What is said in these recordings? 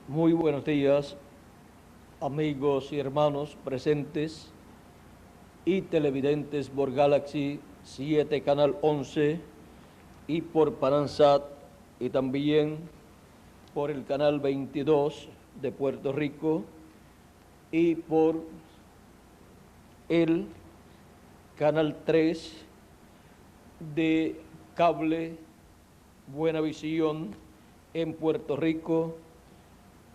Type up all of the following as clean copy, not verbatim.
Muy buenos días, amigos y hermanos presentes y televidentes por Galaxy 7, Canal 11 y por Panansat y también por el Canal 22 de Puerto Rico y por el Canal 3 de Cable Buena Visión en Puerto Rico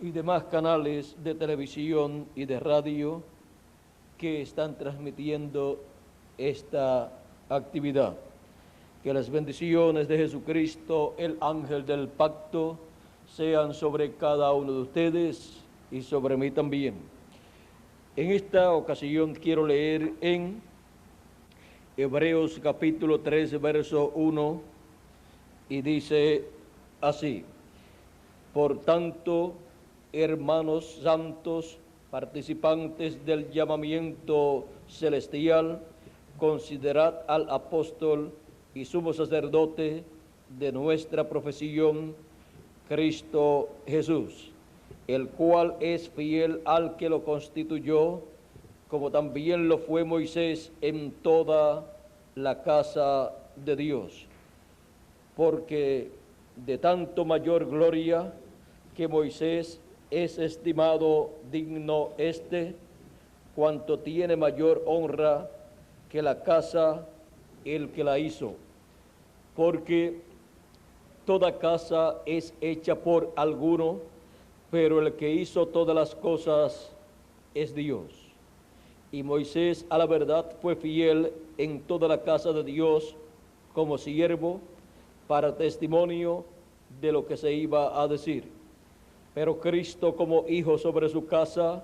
y demás canales de televisión y de radio que están transmitiendo esta actividad. Que las bendiciones de Jesucristo, el ángel del pacto, sean sobre cada uno de ustedes y sobre mí también. En esta ocasión quiero leer en Hebreos capítulo 3, verso 1, y dice así: Por tanto, hermanos santos, participantes del llamamiento celestial, considerad al apóstol y sumo sacerdote de nuestra profesión, Cristo Jesús, el cual es fiel al que lo constituyó, como también lo fue Moisés en toda la casa de Dios. Porque de tanto mayor gloria que Moisés es estimado digno cuanto tiene mayor honra que la casa el que la hizo. Porque toda casa es hecha por alguno, pero el que hizo todas las cosas es Dios. Y Moisés a la verdad fue fiel en toda la casa de Dios como siervo, para testimonio de lo que se iba a decir. Pero Cristo como hijo sobre su casa,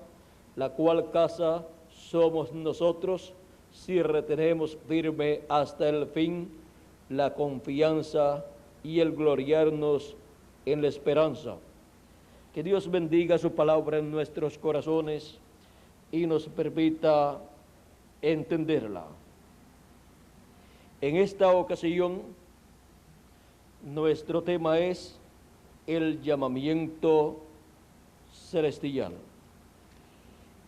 la cual casa somos nosotros, si retenemos firme hasta el fin la confianza y el gloriarnos en la esperanza. Que Dios bendiga su palabra en nuestros corazones y nos permita entenderla. En esta ocasión, nuestro tema es el llamamiento celestial.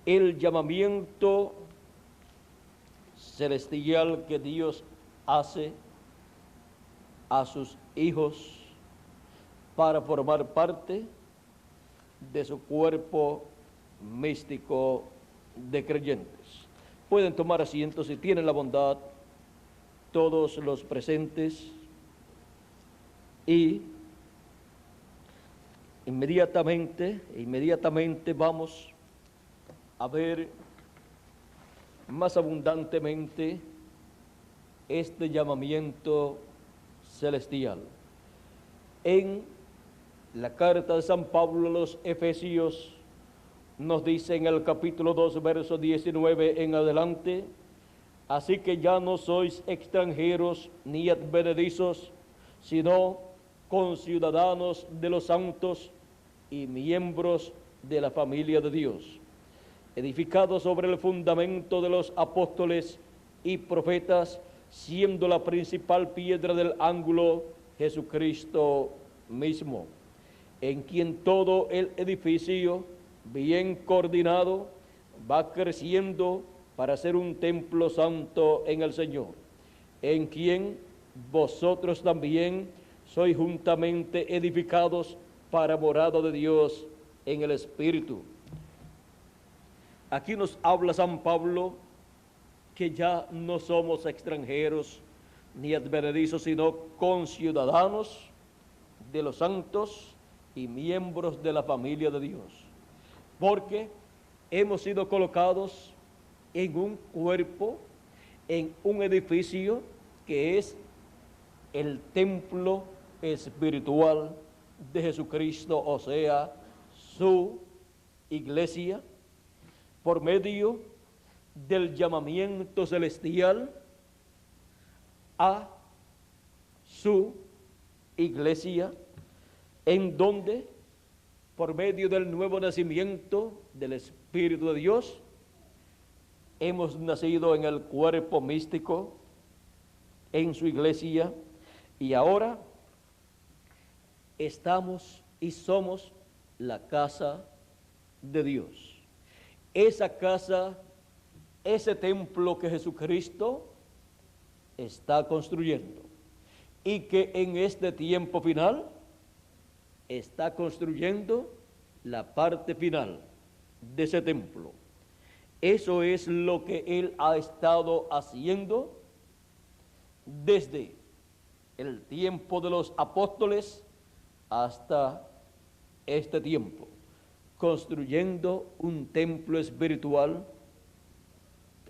El llamamiento celestial que Dios hace a sus hijos para formar parte de su cuerpo místico de creyentes. Pueden tomar asiento si tienen la bondad todos los presentes. Y inmediatamente vamos a ver más abundantemente este llamamiento celestial. En la carta de San Pablo a los Efesios nos dice en el capítulo 2, verso 19 en adelante: así que ya no sois extranjeros ni advenedizos, sino conciudadanos de los santos y miembros de la familia de Dios, edificados sobre el fundamento de los apóstoles y profetas, siendo la principal piedra del ángulo Jesucristo mismo, en quien todo el edificio, bien coordinado, va creciendo para ser un templo santo en el Señor, en quien vosotros también sois juntamente edificados para morada de Dios en el Espíritu. Aquí nos habla San Pablo que ya no somos extranjeros ni advenedizos, sino conciudadanos de los santos y miembros de la familia de Dios, porque hemos sido colocados en un cuerpo, en un edificio que es el templo espiritual de Jesucristo, o sea, su iglesia, por medio del llamamiento celestial a su iglesia, en donde, por medio del nuevo nacimiento del Espíritu de Dios, hemos nacido en el cuerpo místico, en su iglesia, y ahora estamos y somos la casa de Dios. Esa casa, ese templo que Jesucristo está construyendo y que en este tiempo final está construyendo la parte final de ese templo. Eso es lo que Él ha estado haciendo desde el tiempo de los apóstoles hasta este tiempo, construyendo un templo espiritual,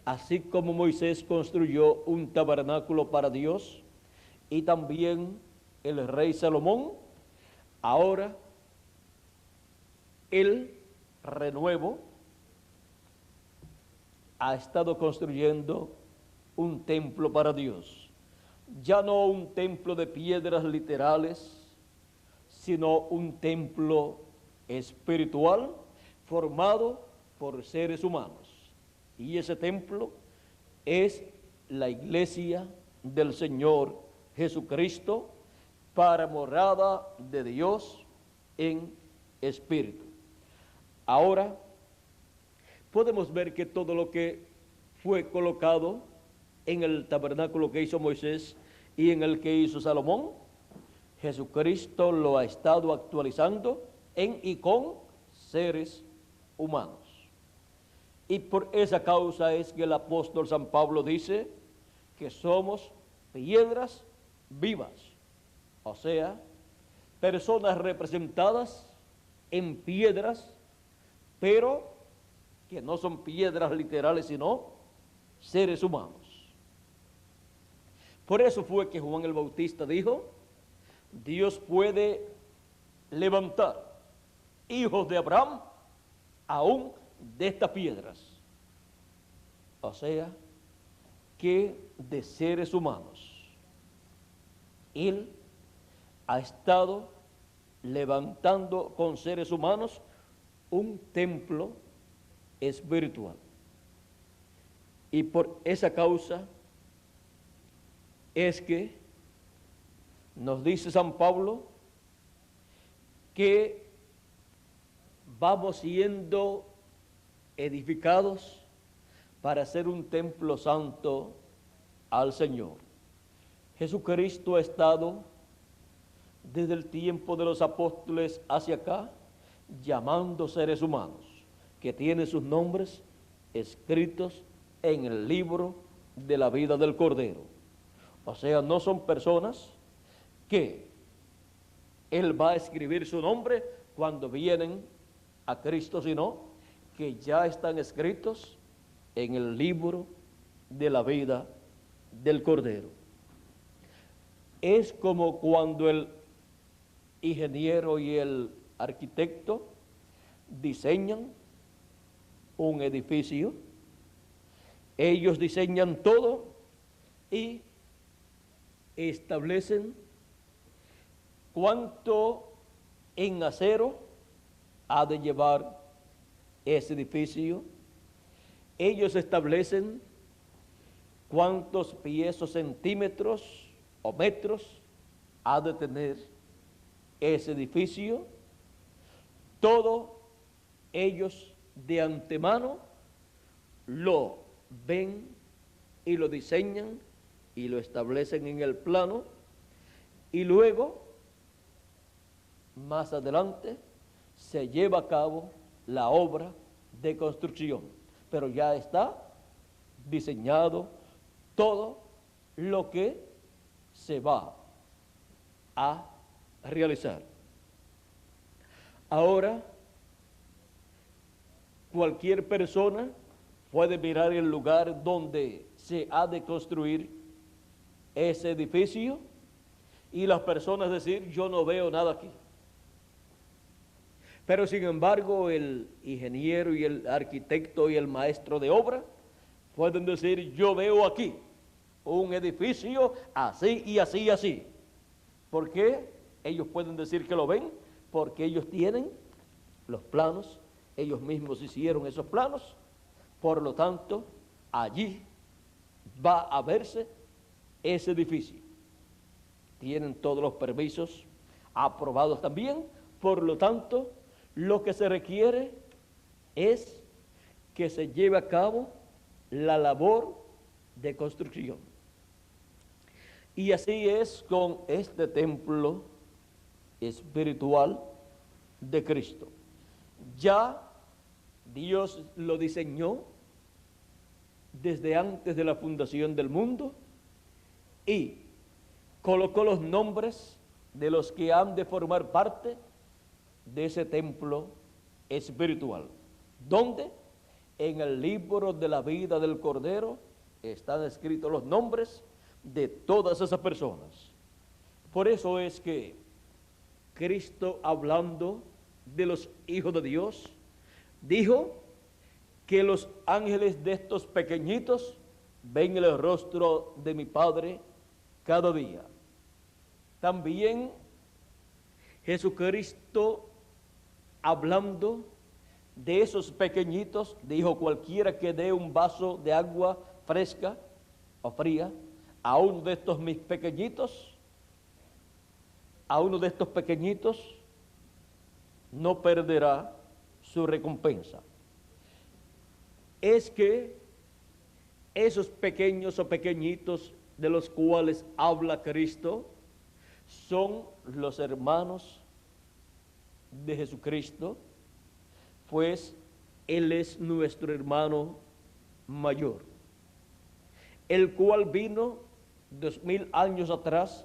así como Moisés construyó un tabernáculo para Dios y también el rey Salomón. Ahora el renuevo ha estado construyendo un templo para Dios. Ya no un templo de piedras literales, sino un templo espiritual formado por seres humanos. Y ese templo es la iglesia del Señor Jesucristo para morada de Dios en espíritu. Ahora podemos ver que todo lo que fue colocado en el tabernáculo que hizo Moisés y en el que hizo Salomón, Jesucristo lo ha estado actualizando en y con seres humanos. Y por esa causa es que el apóstol San Pablo dice que somos piedras vivas, o sea, personas representadas en piedras, pero que no son piedras literales, sino seres humanos. Por eso fue que Juan el Bautista dijo: Dios puede levantar hijos de Abraham aún de estas piedras. O sea, que de seres humanos Él ha estado levantando con seres humanos un templo espiritual. Y por esa causa es que nos dice San Pablo que vamos siendo edificados para hacer un templo santo al Señor. Jesucristo ha estado desde el tiempo de los apóstoles hacia acá llamando seres humanos que tienen sus nombres escritos en el libro de la vida del Cordero. O sea, no son personas que Él va a escribir su nombre cuando vienen a Cristo, sino que ya están escritos en el libro de la vida del Cordero. Es como cuando el ingeniero y el arquitecto diseñan un edificio. Ellos diseñan todo y establecen cuánto en acero ha de llevar ese edificio. Ellos establecen cuántos pies o centímetros o metros ha de tener ese edificio. Todo ellos de antemano lo ven y lo diseñan y lo establecen en el plano, y luego más adelante se lleva a cabo la obra de construcción, pero ya está diseñado todo lo que se va a realizar. Ahora, cualquier persona puede mirar el lugar donde se ha de construir ese edificio y las personas decir: yo no veo nada aquí. Pero sin embargo, el ingeniero y el arquitecto y el maestro de obra pueden decir: yo veo aquí un edificio así y así y así. ¿Por qué? Ellos pueden decir que lo ven porque ellos tienen los planos, ellos mismos hicieron esos planos, por lo tanto, allí va a verse ese edificio. Tienen todos los permisos aprobados también, por lo tanto, Lo que se requiere es que se lleve a cabo la labor de construcción. Y así es con este templo espiritual de Cristo. Ya Dios lo diseñó desde antes de la fundación del mundo y colocó los nombres de los que han de formar parte de ese templo espiritual. ¿Dónde? En el libro de la vida del Cordero están escritos los nombres de todas esas personas. Por eso es que Cristo, hablando de los hijos de Dios, dijo que los ángeles de estos pequeñitos ven el rostro de mi Padre cada día. También Jesucristo, hablando de esos pequeñitos, dijo: cualquiera que dé un vaso de agua fresca o fría a uno de estos mis pequeñitos, no perderá su recompensa. Es que esos pequeños o pequeñitos de los cuales habla Cristo son los hermanos de Jesucristo, pues Él es nuestro hermano mayor, el cual vino 2000 años atrás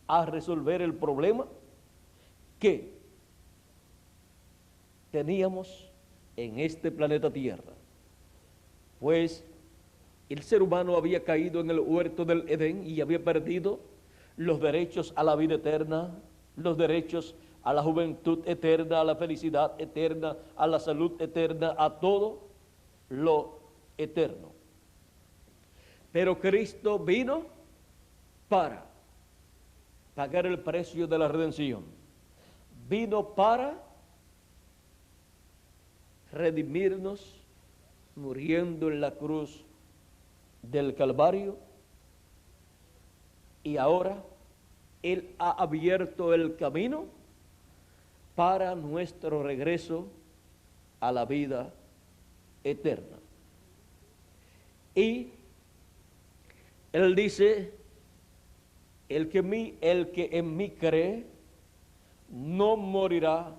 a resolver el problema que teníamos en este planeta Tierra. Pues el ser humano había caído en el huerto del Edén y había perdido los derechos a la vida eterna, los derechos a la juventud eterna, a la felicidad eterna, a la salud eterna, a todo lo eterno. Pero Cristo vino para pagar el precio de la redención. Vino para redimirnos, muriendo en la cruz del Calvario, y ahora Él ha abierto el camino para nuestro regreso a la vida eterna. Y Él dice: el que en mí cree no morirá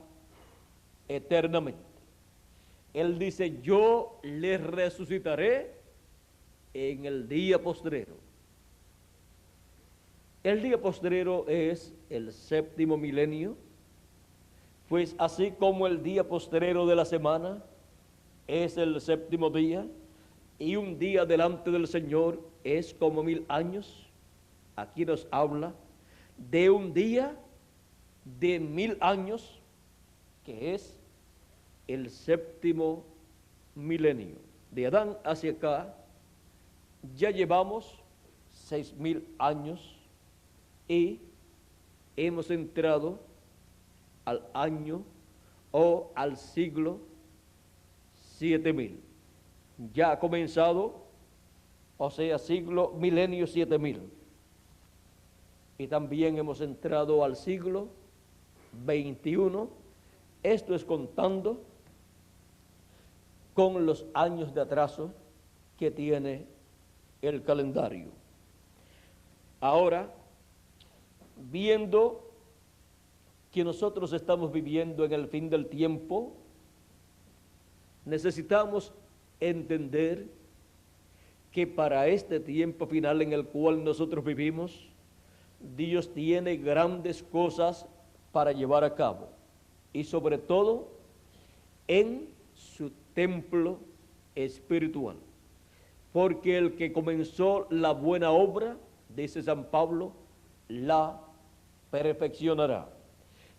eternamente. Él dice: yo le resucitaré en el día postrero. El día postrero es el séptimo milenio, pues así como el día postrero de la semana es el séptimo día, y un día delante del Señor es como 1000 años, aquí nos habla de un día de 1000 años, que es el séptimo milenio. De Adán hacia acá ya llevamos 6000 años y hemos entrado al año o al siglo 7000. Ya ha comenzado, o sea, milenio 7000. Y también hemos entrado al siglo 21. Esto es contando con los años de atraso que tiene el calendario. Ahora, viendo que nosotros estamos viviendo en el fin del tiempo, necesitamos entender que para este tiempo final en el cual nosotros vivimos, Dios tiene grandes cosas para llevar a cabo, y sobre todo en su templo espiritual. Porque el que comenzó la buena obra, dice San Pablo, la perfeccionará.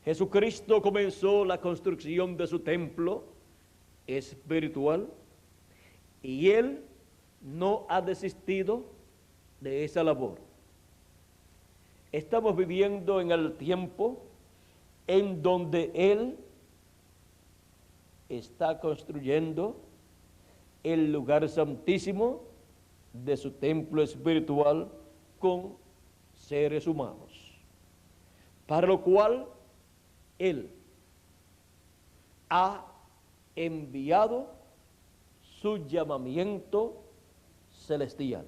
Jesucristo comenzó la construcción de su templo espiritual y Él no ha desistido de esa labor. Estamos viviendo en el tiempo en donde Él está construyendo el lugar santísimo de su templo espiritual con seres humanos, para lo cual Él ha enviado su llamamiento celestial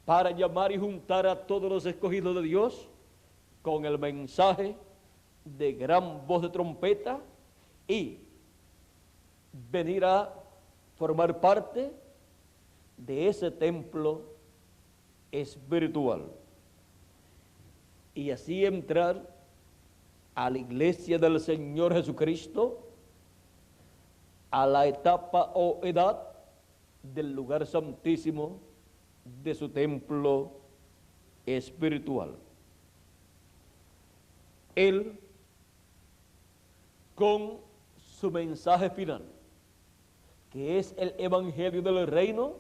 para llamar y juntar a todos los escogidos de Dios con el mensaje de gran voz de trompeta y venir a formar parte de ese templo espiritual y así entrar a la iglesia del Señor Jesucristo, a la etapa o edad del lugar santísimo de su templo espiritual. Él, con su mensaje final, que es el evangelio del reino,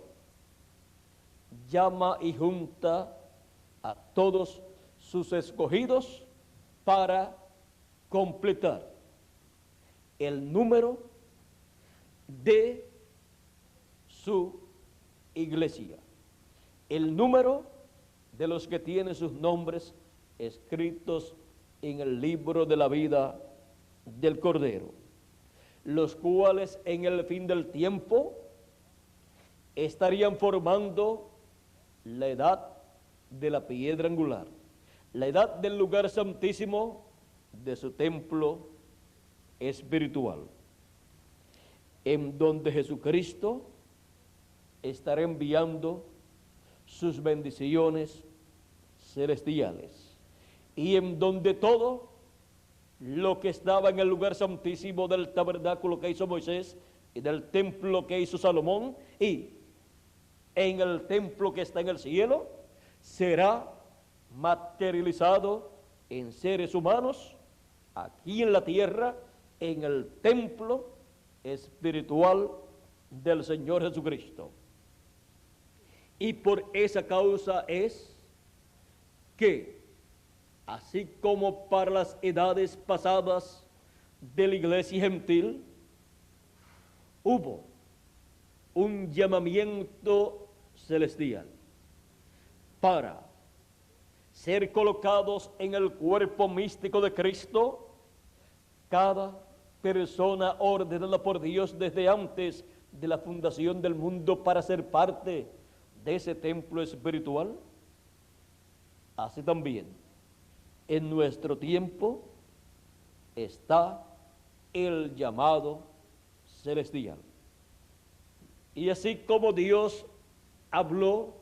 llama y junta a todos sus escogidos para completar el número de su iglesia, el número de los que tienen sus nombres escritos en el libro de la vida del Cordero, los cuales en el fin del tiempo estarían formando la edad de la piedra angular, la edad del lugar santísimo de su templo espiritual, en donde Jesucristo estará enviando sus bendiciones celestiales y en donde todo lo que estaba en el lugar santísimo del tabernáculo que hizo Moisés y del templo que hizo Salomón y en el templo que está en el cielo será materializado en seres humanos aquí en la tierra, en el templo espiritual del Señor Jesucristo. Y por esa causa es que, así como para las edades pasadas de la iglesia gentil, hubo un llamamiento celestial para ser colocados en el cuerpo místico de Cristo, cada persona ordenada por Dios desde antes de la fundación del mundo para ser parte de ese templo espiritual. Así también, en nuestro tiempo está el llamado celestial. Y así como Dios habló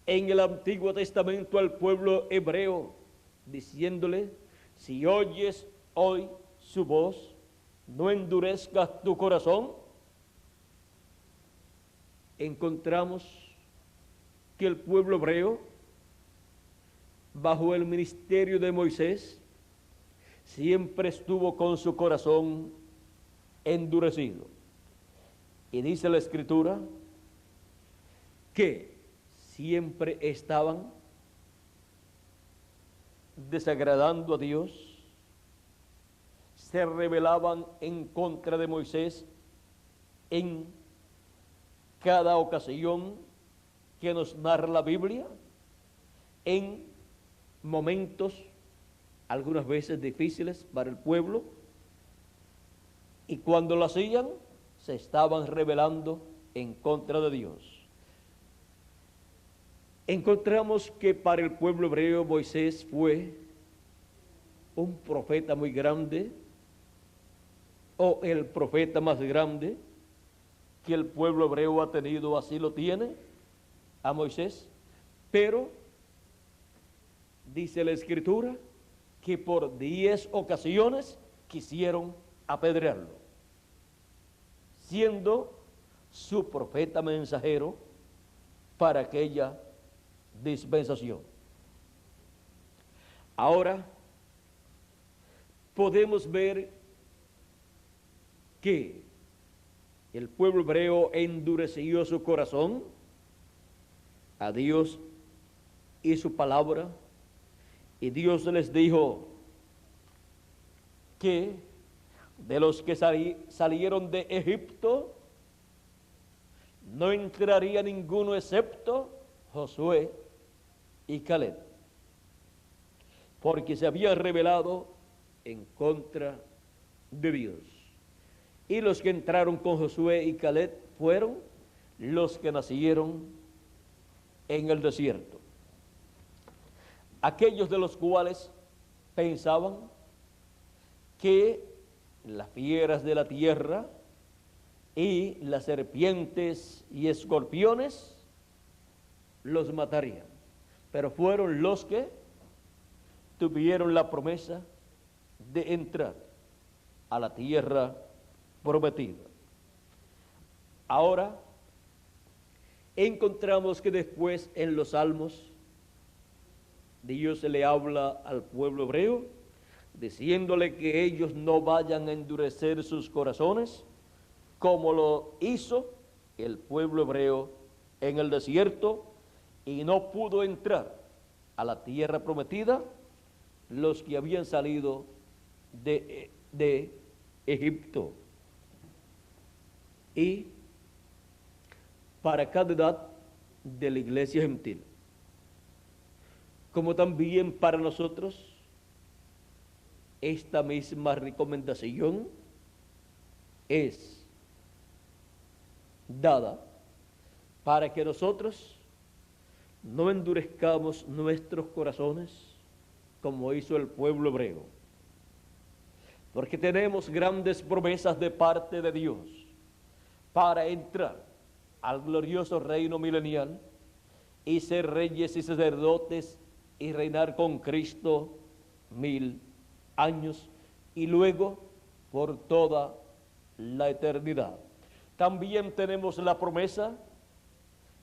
en el Antiguo Testamento al pueblo hebreo, diciéndole, si oyes hoy su voz, no endurezcas tu corazón, encontramos que el pueblo hebreo, bajo el ministerio de Moisés, siempre estuvo con su corazón endurecido. Y dice la Escritura que siempre estaban desagradando a Dios, se rebelaban en contra de Moisés en cada ocasión que nos narra la Biblia, en momentos algunas veces difíciles para el pueblo, y cuando lo hacían se estaban rebelando en contra de Dios. Encontramos que para el pueblo hebreo Moisés fue un profeta muy grande, o el profeta más grande que el pueblo hebreo ha tenido, así lo tiene a Moisés, pero dice la Escritura que por 10 ocasiones quisieron apedrearlo, siendo su profeta mensajero para aquella dispensación. Ahora podemos ver que el pueblo hebreo endureció su corazón a Dios y su palabra, y Dios les dijo que de los que salieron de Egipto no entraría ninguno excepto Josué y Caleb, porque se habían rebelado en contra de Dios. y los que entraron con Josué y Caleb fueron los que nacieron en el desierto. Aquellos de los cuales pensaban que las fieras de la tierra y las serpientes y escorpiones los matarían, pero fueron los que tuvieron la promesa de entrar a la tierra prometida. Ahora encontramos que después en los Salmos Dios le habla al pueblo hebreo diciéndole que ellos no vayan a endurecer sus corazones como lo hizo el pueblo hebreo en el desierto y no pudo entrar a la tierra prometida los que habían salido de Egipto. Y para cada edad de la iglesia gentil, como también para nosotros, esta misma recomendación es dada para que nosotros no endurezcamos nuestros corazones como hizo el pueblo hebreo, porque tenemos grandes promesas de parte de Dios para entrar al glorioso reino milenial y ser reyes y sacerdotes y reinar con Cristo 1000 años y luego por toda la eternidad. También tenemos la promesa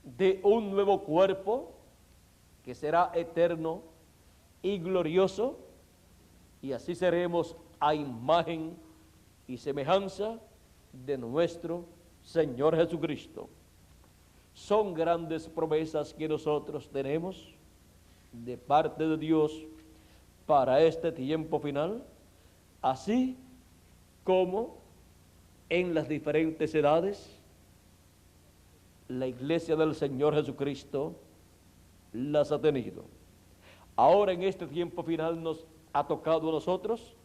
de un nuevo cuerpo que será eterno y glorioso, y así seremos a imagen y semejanza de nuestro Señor Jesucristo. Son grandes promesas que nosotros tenemos de parte de Dios para este tiempo final, así como en las diferentes edades la iglesia del Señor Jesucristo las ha tenido. Ahora en este tiempo final nos ha tocado a nosotros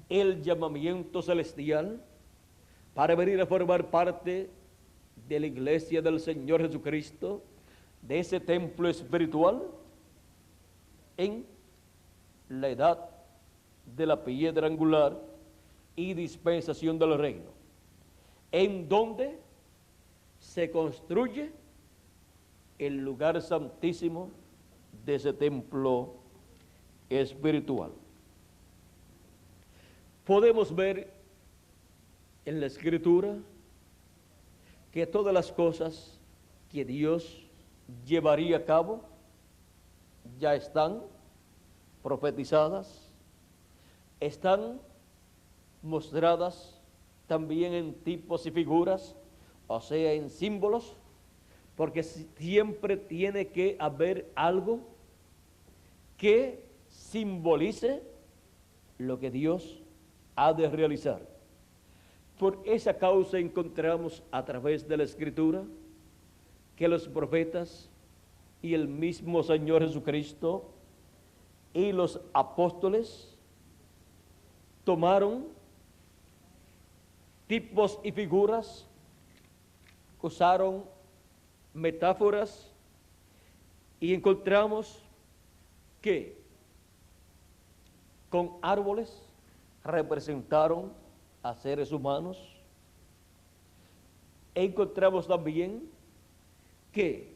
el llamamiento celestial para venir a formar parte de la iglesia del Señor Jesucristo, de ese templo espiritual en la edad de la piedra angular y dispensación del reino, en donde se construye el lugar santísimo de ese templo espiritual. Podemos ver en la Escritura que todas las cosas que Dios llevaría a cabo ya están profetizadas, están mostradas también en tipos y figuras, o sea, en símbolos, porque siempre tiene que haber algo que simbolice lo que Dios ha de realizar. Por esa causa encontramos a través de la Escritura que los profetas y el mismo Señor Jesucristo y los apóstoles tomaron tipos y figuras, usaron metáforas y encontramos que con árboles representaron a seres humanos. Encontramos también que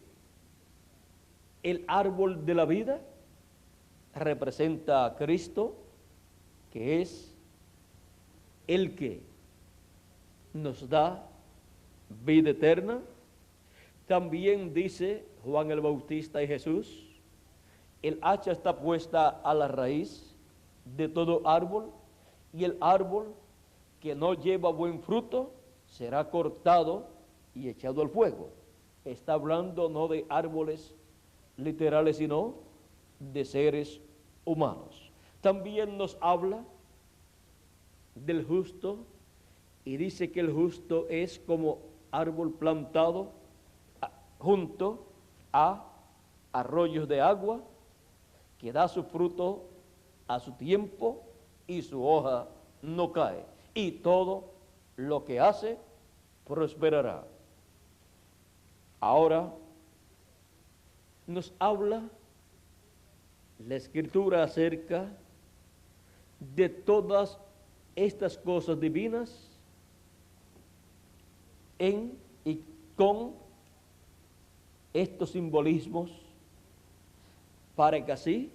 el árbol de la vida representa a Cristo, que es el que nos da vida eterna. También dice Juan el Bautista y Jesús, el hacha está puesta a la raíz de todo árbol, y el árbol que no lleva buen fruto será cortado y echado al fuego. Está hablando no de árboles literales, sino de seres humanos. También nos habla del justo y dice que el justo es como árbol plantado junto a arroyos de agua, que da su fruto a su tiempo y su hoja no cae, y todo lo que hace prosperará. Ahora nos habla la Escritura acerca de todas estas cosas divinas en y con estos simbolismos, para que así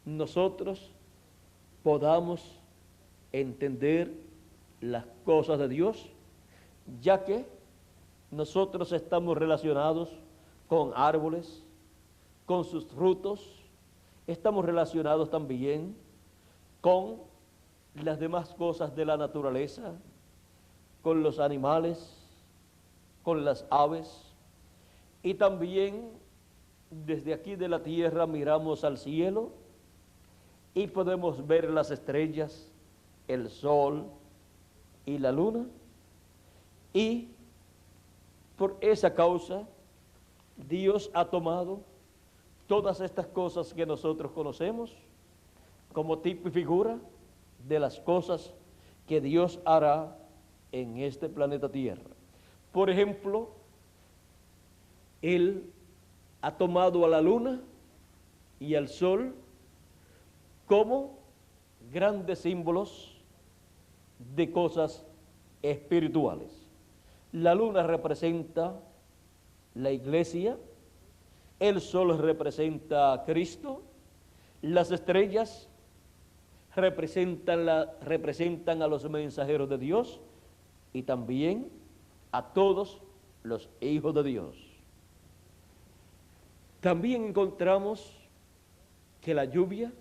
nosotros podamos entender las cosas de Dios, ya que nosotros estamos relacionados con árboles, con sus frutos, estamos relacionados también con las demás cosas de la naturaleza, con los animales, con las aves, y también desde aquí de la tierra miramos al cielo y podemos ver las estrellas, el sol y la luna, y por esa causa Dios ha tomado todas estas cosas que nosotros conocemos como tipo y figura de las cosas que Dios hará en este planeta Tierra. Por ejemplo, Él ha tomado a la luna y al sol como grandes símbolos de cosas espirituales. La luna representa la iglesia, el sol representa a Cristo, las estrellas representan a los mensajeros de Dios y también a todos los hijos de Dios. También encontramos que la lluvia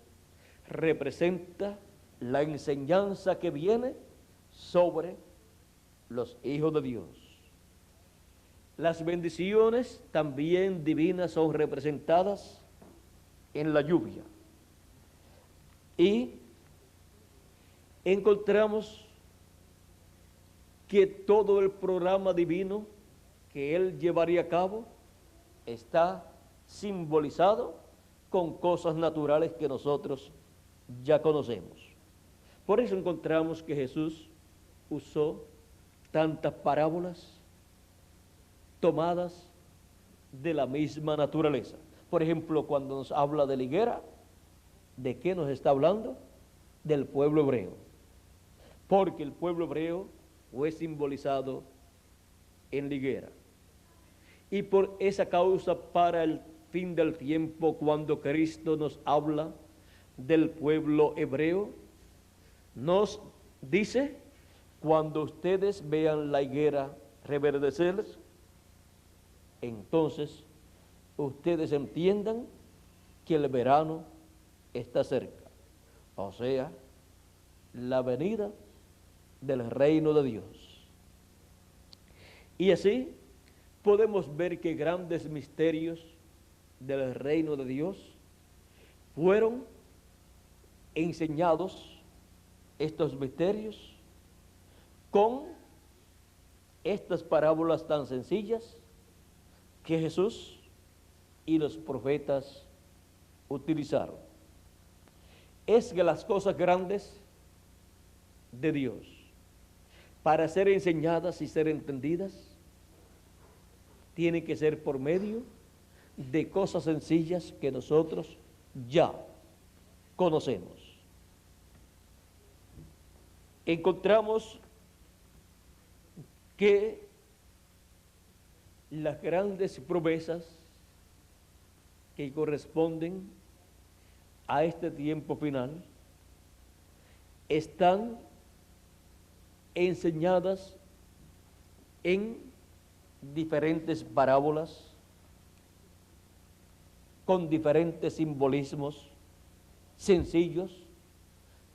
representa la enseñanza que viene sobre los hijos de Dios. Las bendiciones también divinas son representadas en la lluvia. Y encontramos que todo el programa divino que Él llevaría a cabo está simbolizado con cosas naturales que nosotros ya conocemos. Por eso encontramos que Jesús usó tantas parábolas tomadas de la misma naturaleza. Por ejemplo, cuando nos habla de la higuera, ¿de qué nos está hablando? Del pueblo hebreo. Porque el pueblo hebreo fue simbolizado en la higuera. Y por esa causa, para el fin del tiempo, cuando Cristo nos habla del pueblo hebreo, nos dice: cuando ustedes vean la higuera reverdecer, entonces ustedes entiendan que el verano está cerca, o sea, la venida del reino de Dios. Y así podemos ver que grandes misterios del reino de Dios fueron enseñados, estos misterios, con estas parábolas tan sencillas que Jesús y los profetas utilizaron. Es que las cosas grandes de Dios, para ser enseñadas y ser entendidas, tienen que ser por medio de cosas sencillas que nosotros ya conocemos. Encontramos que las grandes promesas que corresponden a este tiempo final están enseñadas en diferentes parábolas, con diferentes simbolismos sencillos,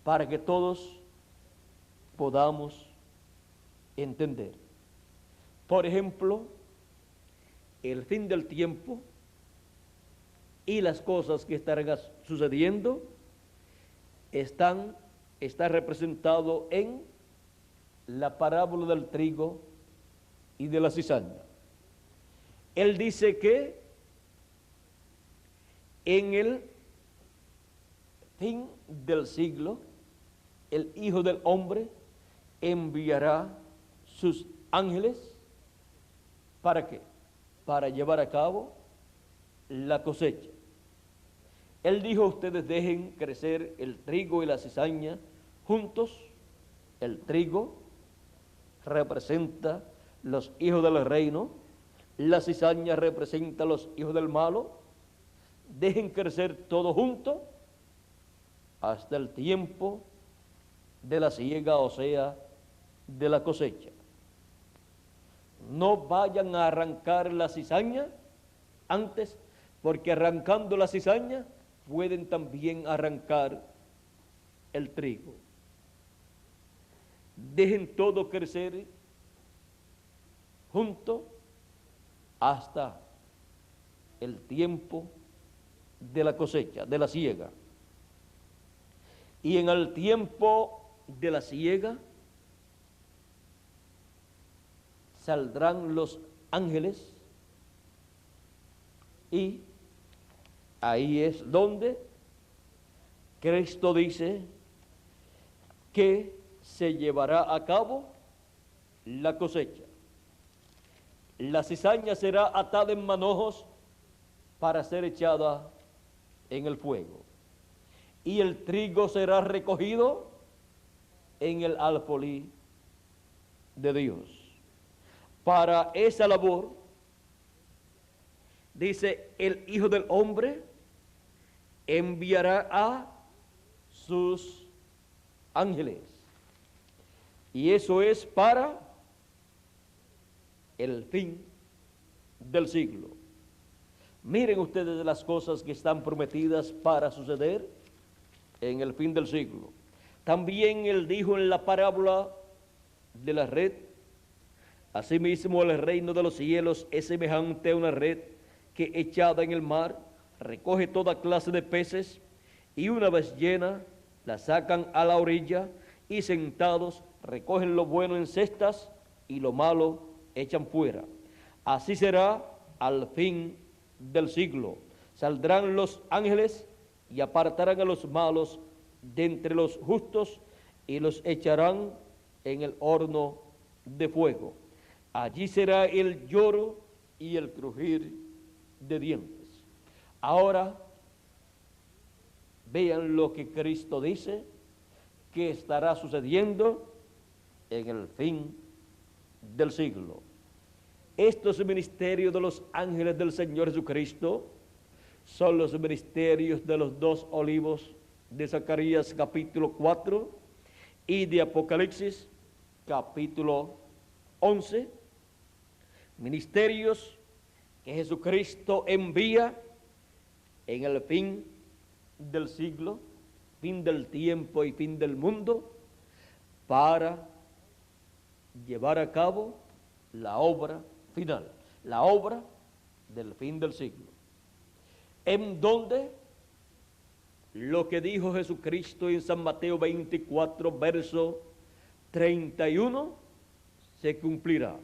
para que todos podamos entender. Por ejemplo, el fin del tiempo y las cosas que estarán sucediendo está representado en la parábola del trigo y de la cizaña. Él dice que en el fin del siglo, el Hijo del Hombre enviará sus ángeles. ¿Para qué? Para llevar a cabo la cosecha. Él dijo, ustedes dejen crecer el trigo y la cizaña juntos. El trigo representa los hijos del reino, la cizaña representa los hijos del malo. Dejen crecer todo junto hasta el tiempo de la siega, o sea, de la cosecha. No vayan a arrancar la cizaña antes, porque arrancando la cizaña pueden también arrancar el trigo. Dejen todo crecer junto hasta el tiempo de la cosecha, de la siega. Y en el tiempo de la siega saldrán los ángeles, y ahí es donde Cristo dice que se llevará a cabo la cosecha. La cizaña será atada en manojos para ser echada en el fuego, y el trigo será recogido en el alfolí de Dios. Para esa labor, dice, el Hijo del Hombre enviará a sus ángeles. Y eso es para el fin del siglo. Miren ustedes las cosas que están prometidas para suceder en el fin del siglo. También él dijo en la parábola de la red, asimismo el reino de los cielos es semejante a una red que echada en el mar recoge toda clase de peces, y una vez llena la sacan a la orilla, y sentados recogen lo bueno en cestas y lo malo echan fuera. Así será al fin del siglo. Saldrán los ángeles y apartarán a los malos de entre los justos y los echarán en el horno de fuego. Allí será el lloro y el crujir de dientes. Ahora vean lo que Cristo dice que estará sucediendo en el fin del siglo. Estos ministerios de los ángeles del Señor Jesucristo son los ministerios de los dos olivos de Zacarías capítulo 4 y de Apocalipsis capítulo 11, ministerios que Jesucristo envía en el fin del siglo, fin del tiempo y fin del mundo, para llevar a cabo la obra final, la obra del fin del siglo, en donde lo que dijo Jesucristo en San Mateo 24, verso 31, se cumplirá,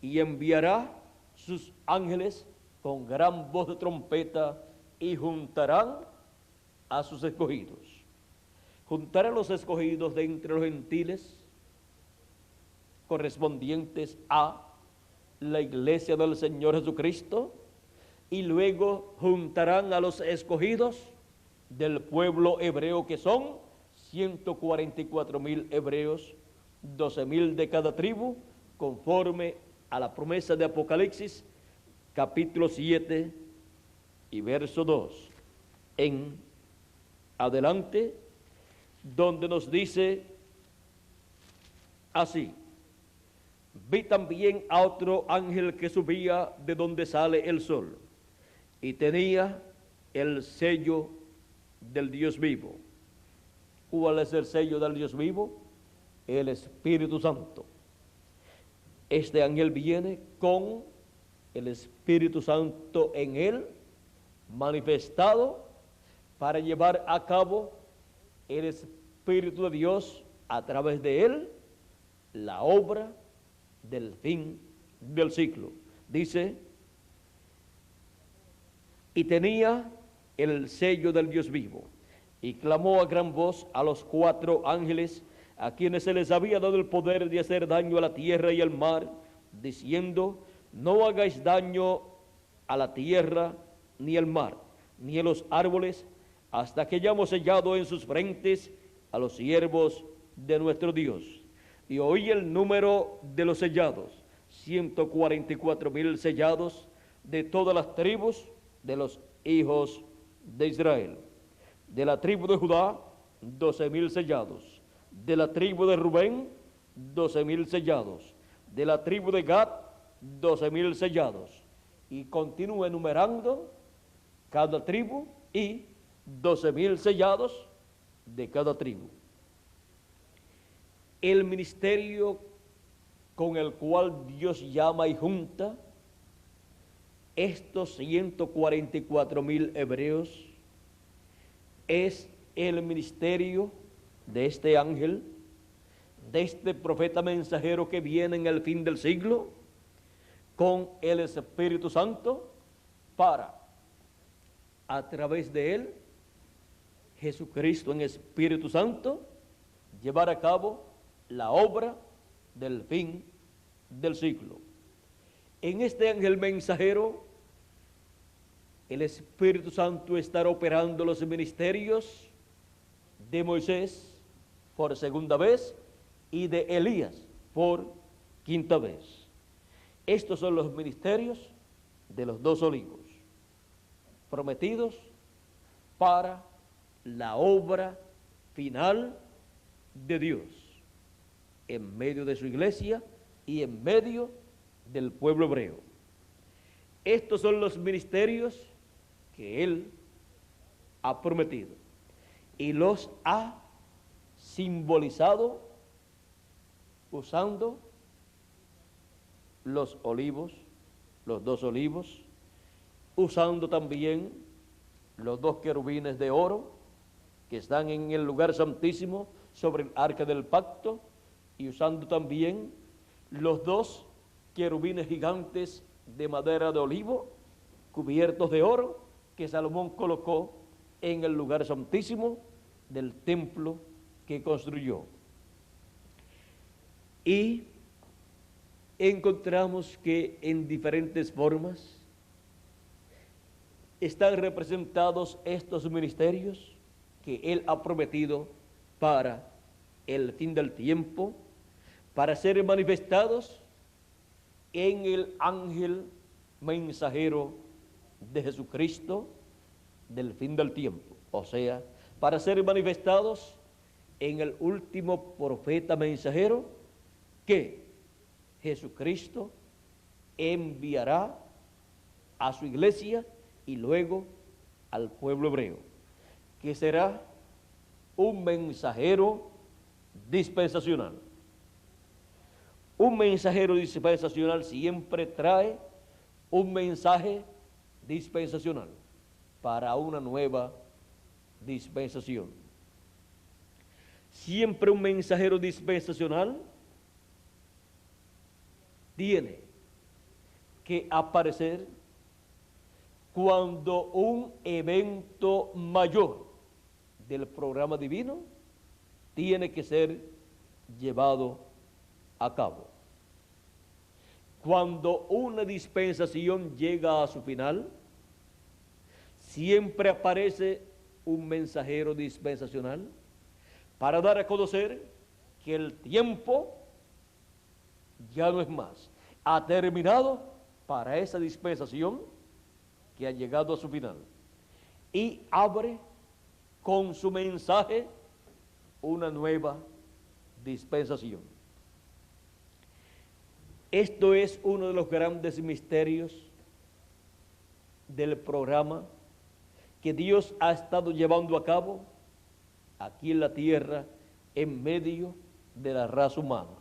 y enviará sus ángeles con gran voz de trompeta y juntarán a sus escogidos. Juntará a los escogidos de entre los gentiles correspondientes a la iglesia del Señor Jesucristo, y luego juntarán a los escogidos del pueblo hebreo, que son 144,000 hebreos, 12,000 de cada tribu, conforme a la promesa de Apocalipsis capítulo 7 y verso 2 en adelante, donde nos dice así: vi también a otro ángel que subía de donde sale el sol, y tenía el sello del Dios vivo. ¿Cuál es el sello del Dios vivo? El Espíritu Santo. Este ángel viene con el Espíritu Santo en él, manifestado para llevar a cabo el Espíritu de Dios a través de él, la obra del fin del siglo. Dice, y tenía el sello del Dios vivo, y clamó a gran voz a los 4 ángeles a quienes se les había dado el poder de hacer daño a la tierra y al mar, diciendo: no hagáis daño a la tierra, ni al mar, ni a los árboles, hasta que hayamos sellado en sus frentes a los siervos de nuestro Dios. Y oí el número de los sellados: 144,000 sellados de todas las tribus de los hijos de Israel. De la tribu de Judá, 12,000 sellados. De la tribu de Rubén, 12,000 sellados. De la tribu de Gad, 12,000 sellados. Y continúa enumerando cada tribu y 12,000 sellados de cada tribu. El ministerio con el cual Dios llama y junta estos 144,000 hebreos es el ministerio de este ángel, de este profeta mensajero que viene en el fin del siglo con el Espíritu Santo para, a través de él, Jesucristo en Espíritu Santo, llevar a cabo la obra del fin del siglo. En este ángel mensajero, el Espíritu Santo estará operando los ministerios de Moisés por segunda vez y de Elías por quinta vez. Estos son los ministerios de los dos olivos, prometidos para la obra final de Dios, en medio de su iglesia y en medio del pueblo hebreo. Estos son los ministerios que Él ha prometido y los ha simbolizado usando los olivos, los dos olivos, usando también los dos querubines de oro que están en el lugar santísimo sobre el arca del pacto, y usando también los dos querubines gigantes de madera de olivo cubiertos de oro que Salomón colocó en el lugar santísimo del templo que construyó. Y encontramos que en diferentes formas están representados estos ministerios que Él ha prometido para el fin del tiempo, para ser manifestados en el ángel mensajero de Jesucristo del fin del tiempo, o sea, para ser manifestados en el último profeta mensajero que Jesucristo enviará a su iglesia y luego al pueblo hebreo, que será un mensajero dispensacional. Un mensajero dispensacional siempre trae un mensaje dispensacional para una nueva dispensación. Siempre un mensajero dispensacional tiene que aparecer cuando un evento mayor del programa divino tiene que ser llevado a cabo. Cuando una dispensación llega a su final, siempre aparece un mensajero dispensacional para dar a conocer que el tiempo ya no es más, ha terminado para esa dispensación que ha llegado a su final, y abre con su mensaje una nueva dispensación. Esto es uno de los grandes misterios del programa que Dios ha estado llevando a cabo aquí en la tierra en medio de la raza humana.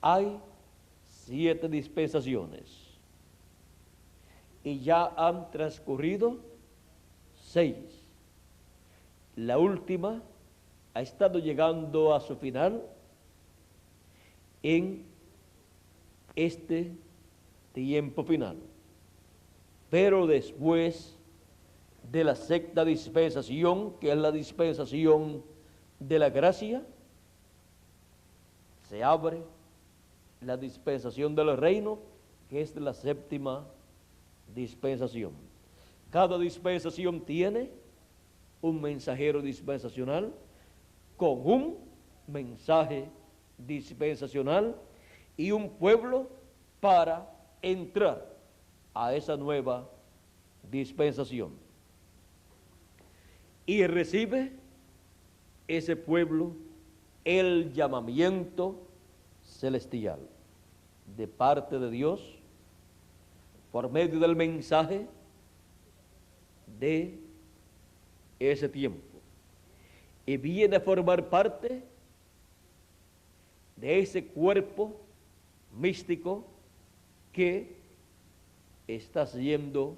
Hay 7 dispensaciones y ya han transcurrido 6. La última ha estado llegando a su final en este tiempo final. Pero después de la sexta dispensación, que es la dispensación de la gracia, se abre la dispensación del reino, que es la séptima dispensación. Cada dispensación tiene un mensajero dispensacional con un mensaje dispensacional y un pueblo para entrar a esa nueva dispensación. Y recibe ese pueblo el llamamiento celestial de parte de Dios por medio del mensaje de ese tiempo, y viene a formar parte de ese cuerpo místico que está siendo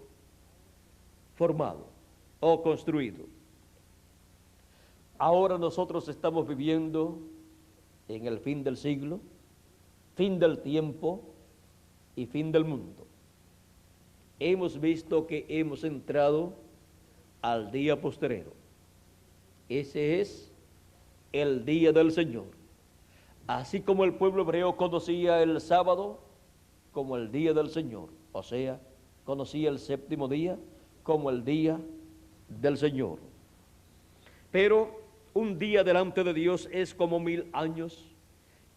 formado o construido. Ahora nosotros estamos viviendo en el fin del siglo, fin del tiempo y fin del mundo. Hemos visto que hemos entrado al día postrero. Ese es el día del Señor. Así como el pueblo hebreo conocía el sábado como el día del Señor, o sea, conocía el séptimo día como el día del Señor. Pero un día delante de Dios es como 1000 años,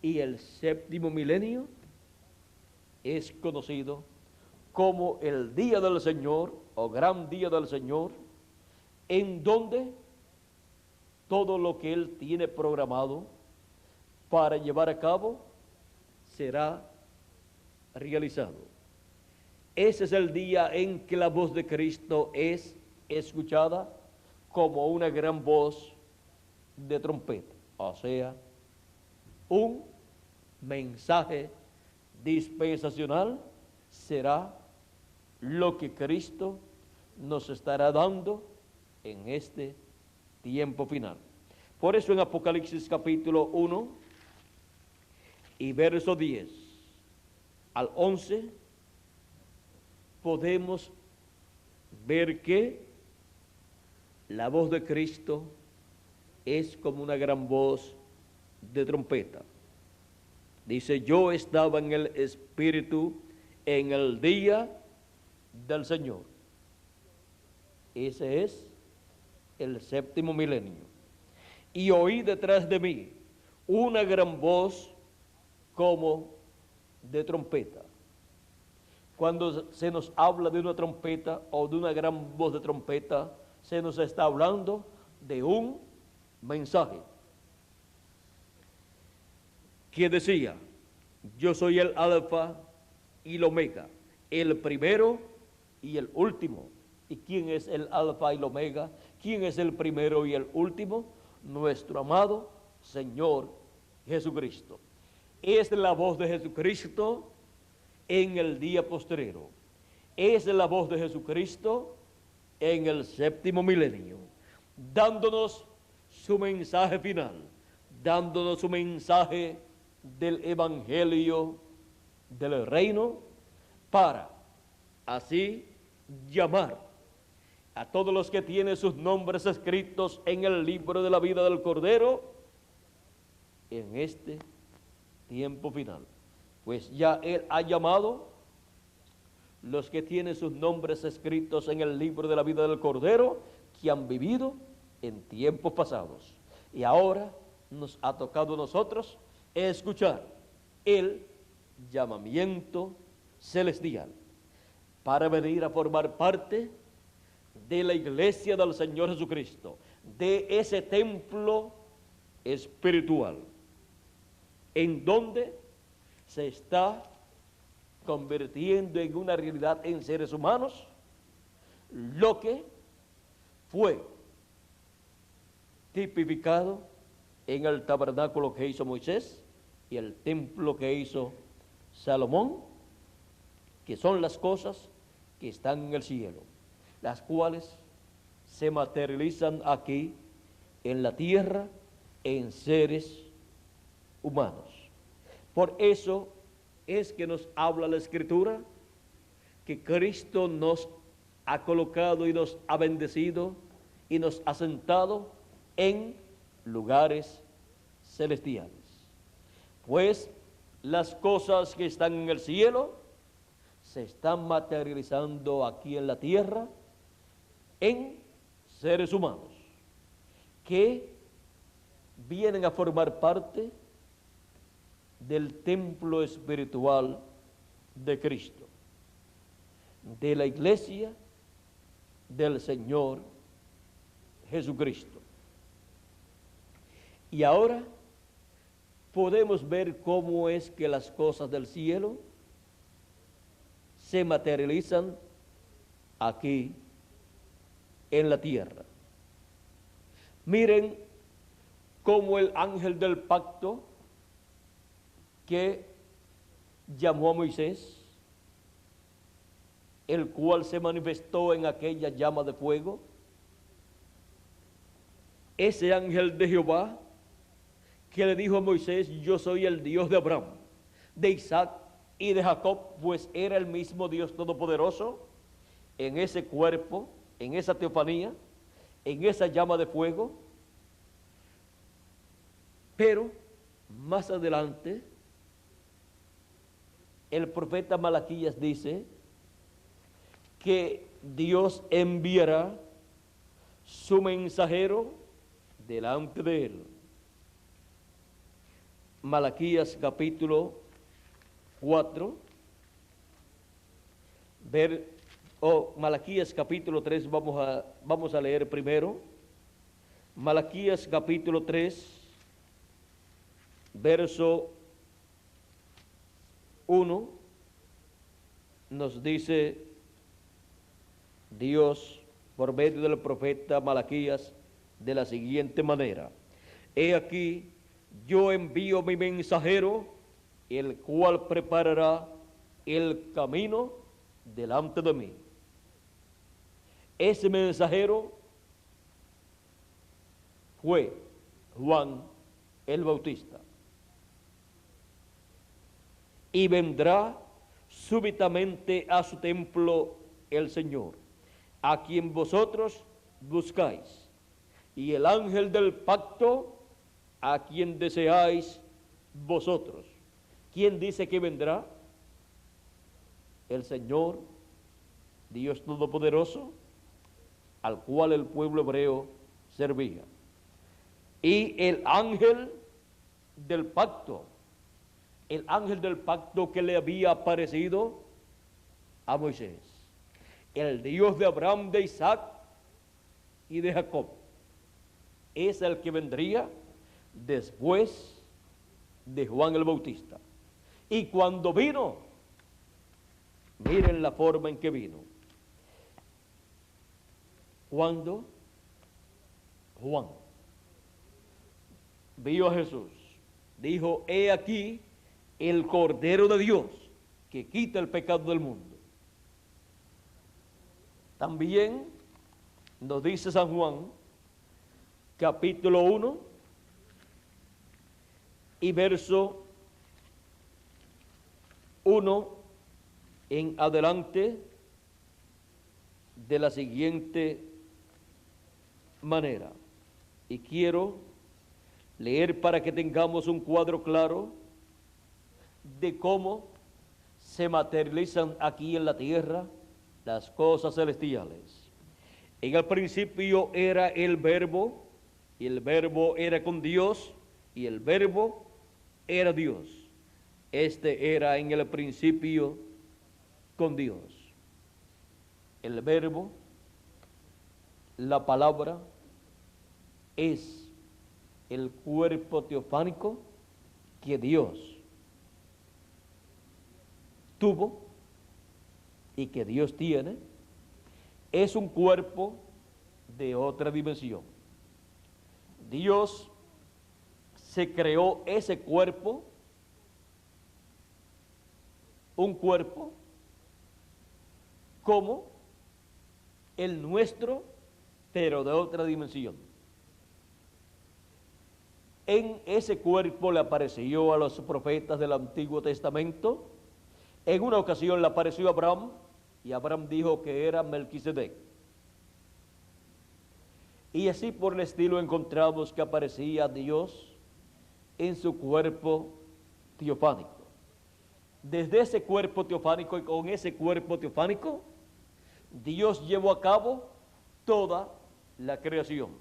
y el séptimo milenio es conocido como el día del Señor o gran día del Señor, en donde todo lo que Él tiene programado para llevar a cabo será realizado. Ese es el día en que la voz de Cristo es escuchada como una gran voz de trompeta, o sea, un mensaje dispensacional será lo que Cristo nos estará dando en este tiempo final. Por eso en Apocalipsis capítulo 1 y verso 10 al 11 podemos ver que la voz de Cristo es como una gran voz de trompeta. Dice: yo estaba en el Espíritu en el día del Señor. Ese es el séptimo milenio. Y oí detrás de mí una gran voz como de trompeta. Cuando se nos habla de una trompeta o de una gran voz de trompeta, se nos está hablando de un mensaje que decía: yo soy el alfa y el omega, el primero y el último. ¿Y quién es el alfa y el omega? ¿Quién es el primero y el último? Nuestro amado Señor Jesucristo. Es la voz de Jesucristo en el día postrero. Es la voz de Jesucristo en el séptimo milenio, dándonos su mensaje final, dándonos su mensaje del evangelio del reino, para así llamar a todos los que tienen sus nombres escritos en el libro de la vida del Cordero en este tiempo final. Pues ya Él ha llamado los que tienen sus nombres escritos en el libro de la vida del Cordero, que han vivido en tiempos pasados. Y ahora nos ha tocado a nosotros escuchar el llamamiento celestial para venir a formar parte de la iglesia del Señor Jesucristo, de ese templo espiritual, en donde se está convirtiendo en una realidad en seres humanos lo que fue tipificado en el tabernáculo que hizo Moisés y el templo que hizo Salomón, que son las cosas que están en el cielo, las cuales se materializan aquí en la tierra en seres humanos. Por eso es que nos habla la Escritura que Cristo nos ha colocado y nos ha bendecido y nos ha sentado en lugares celestiales. Pues las cosas que están en el cielo se están materializando aquí en la tierra en seres humanos que vienen a formar parte del templo espiritual de Cristo, de la iglesia del Señor Jesucristo. Y ahora podemos ver cómo es que las cosas del cielo se materializan aquí en la tierra. Miren cómo el ángel del pacto que llamó a Moisés, el cual se manifestó en aquella llama de fuego, ese ángel de Jehová que le dijo a Moisés: yo soy el Dios de Abraham, de Isaac y de Jacob, pues era el mismo Dios todopoderoso, en ese cuerpo, en esa teofanía, en esa llama de fuego. Pero más adelante el profeta Malaquías dice que Dios enviará su mensajero delante de él. Malaquías capítulo 4, Malaquías capítulo 3, vamos a leer primero. Malaquías capítulo 3, verso 1, nos dice Dios por medio del profeta Malaquías de la siguiente manera: he aquí, yo envío mi mensajero, el cual preparará el camino delante de mí. Ese mensajero fue Juan el Bautista. Y vendrá súbitamente a su templo el Señor, a quien vosotros buscáis, y el ángel del pacto, a quien deseáis vosotros. ¿Quién dice que vendrá? El Señor, Dios Todopoderoso, al cual el pueblo hebreo servía. Y el ángel del pacto que le había aparecido a Moisés, el Dios de Abraham, de Isaac y de Jacob, es el que vendría después de Juan el Bautista. Y cuando vino, miren la forma en que vino. Cuando Juan vio a Jesús, dijo: he aquí el Cordero de Dios que quita el pecado del mundo. También nos dice San Juan, capítulo 1 y verso 1 en adelante, de la siguiente manera. Y quiero leer para que tengamos un cuadro claro de cómo se materializan aquí en la tierra las cosas celestiales. En el principio era el Verbo, y el Verbo era con Dios, y el Verbo era Dios. Este era en el principio con Dios. El Verbo, la palabra, es el cuerpo teofánico que Dios tuvo y que Dios tiene. Es un cuerpo de otra dimensión. Dios se creó ese cuerpo, un cuerpo como el nuestro, pero de otra dimensión. En ese cuerpo le apareció a los profetas del Antiguo Testamento. En una ocasión le apareció a Abraham, y Abraham dijo que era Melquisedec. Y así por el estilo encontramos que aparecía Dios en su cuerpo teofánico. Desde ese cuerpo teofánico y con ese cuerpo teofánico, Dios llevó a cabo toda la creación.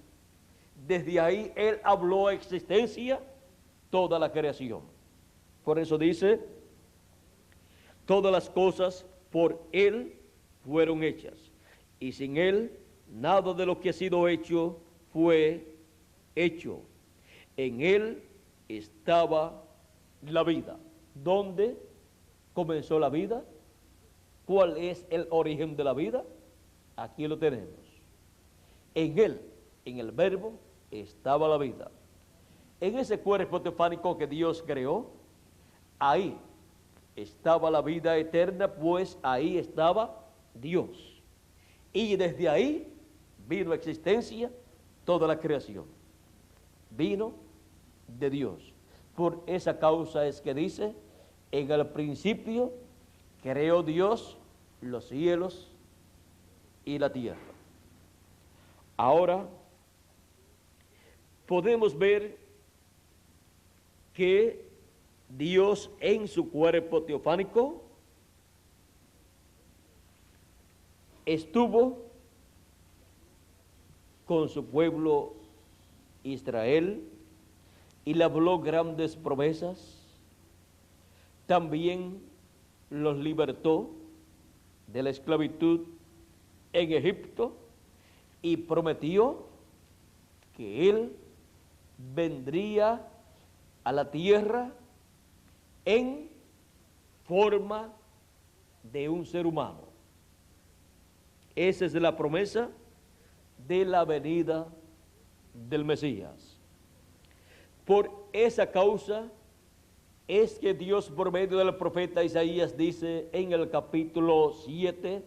Desde ahí Él habló a existencia toda la creación. Por eso dice, todas las cosas por Él fueron hechas, y sin Él nada de lo que ha sido hecho fue hecho. En Él estaba la vida. ¿Dónde comenzó la vida? ¿Cuál es el origen de la vida? Aquí lo tenemos. En Él, en el Verbo, estaba la vida. En ese cuerpo teofánico que Dios creó, ahí estaba la vida eterna, pues ahí estaba Dios. Y desde ahí vino a existencia toda la creación. Vino de Dios. Por esa causa es que dice, en el principio creó Dios los cielos y la tierra. Ahora podemos ver que Dios en su cuerpo teofánico estuvo con su pueblo Israel y le habló grandes promesas. También los libertó de la esclavitud en Egipto y prometió que Él vendría a la tierra en forma de un ser humano. Esa es la promesa de la venida del Mesías. Por esa causa es que Dios por medio del profeta Isaías dice en el capítulo 7,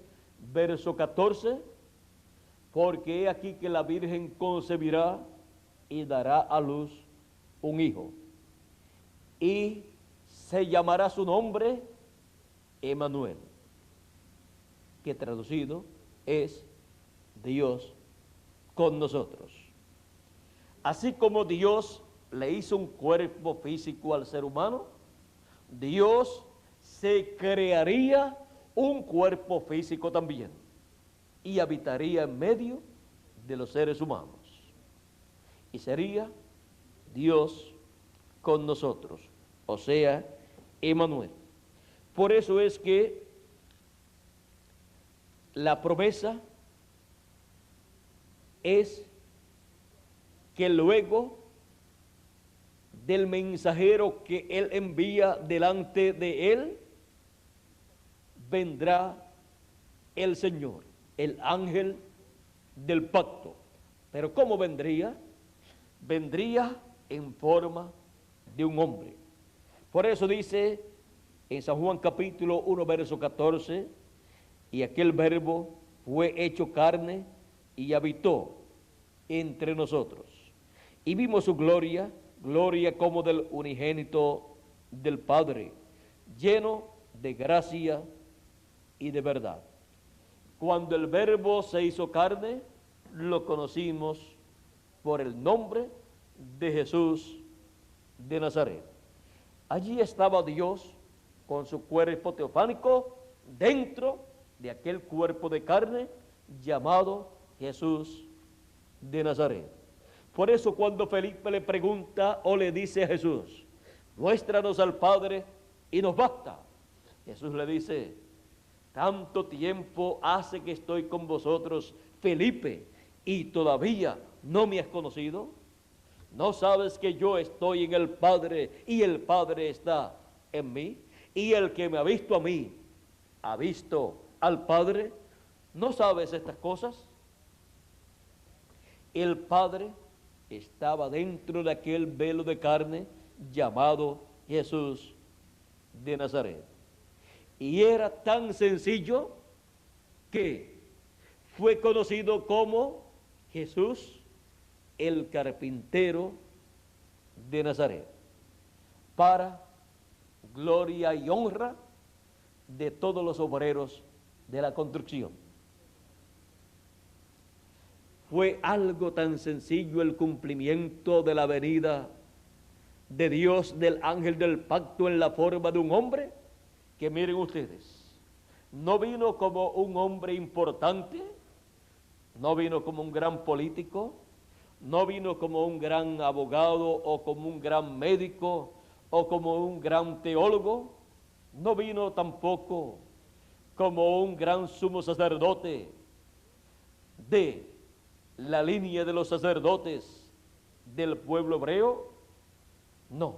verso 14, porque he aquí que la Virgen concebirá y dará a luz un hijo, y se llamará su nombre Emmanuel, que traducido es Dios con nosotros. Así como Dios le hizo un cuerpo físico al ser humano, Dios se crearía un cuerpo físico también y habitaría en medio de los seres humanos. Y sería Dios con nosotros, o sea, Emmanuel. Por eso es que la promesa es que luego del mensajero que Él envía delante de Él, vendrá el Señor, el ángel del pacto. Pero ¿cómo vendría? Vendría en forma de un hombre. Por eso dice en San Juan capítulo 1, verso 14, y aquel verbo fue hecho carne y habitó entre nosotros. Y vimos su gloria, gloria como del unigénito del Padre, lleno de gracia y de verdad. Cuando el verbo se hizo carne, lo conocimos por el nombre de Jesús de Nazaret. Allí estaba Dios con su cuerpo teofánico dentro de aquel cuerpo de carne llamado Jesús de Nazaret. Por eso cuando Felipe le pregunta o le dice a Jesús, muéstranos al Padre y nos basta, Jesús le dice, tanto tiempo hace que estoy con vosotros, Felipe, y todavía no me has conocido. ¿No sabes que yo estoy en el Padre y el Padre está en mí? Y el que me ha visto a mí, ha visto al Padre. ¿No sabes estas cosas? El Padre estaba dentro de aquel velo de carne llamado Jesús de Nazaret. Y era tan sencillo que fue conocido como Jesús el carpintero de Nazaret, para gloria y honra de todos los obreros de la construcción. fue algo tan sencillo el cumplimiento de la venida de Dios, del ángel del pacto en la forma de un hombre, que miren ustedes, no vino como un hombre importante, no vino como un gran político, no vino como un gran abogado o como un gran médico o como un gran teólogo, no vino tampoco como un gran sumo sacerdote de la línea de los sacerdotes del pueblo hebreo. No,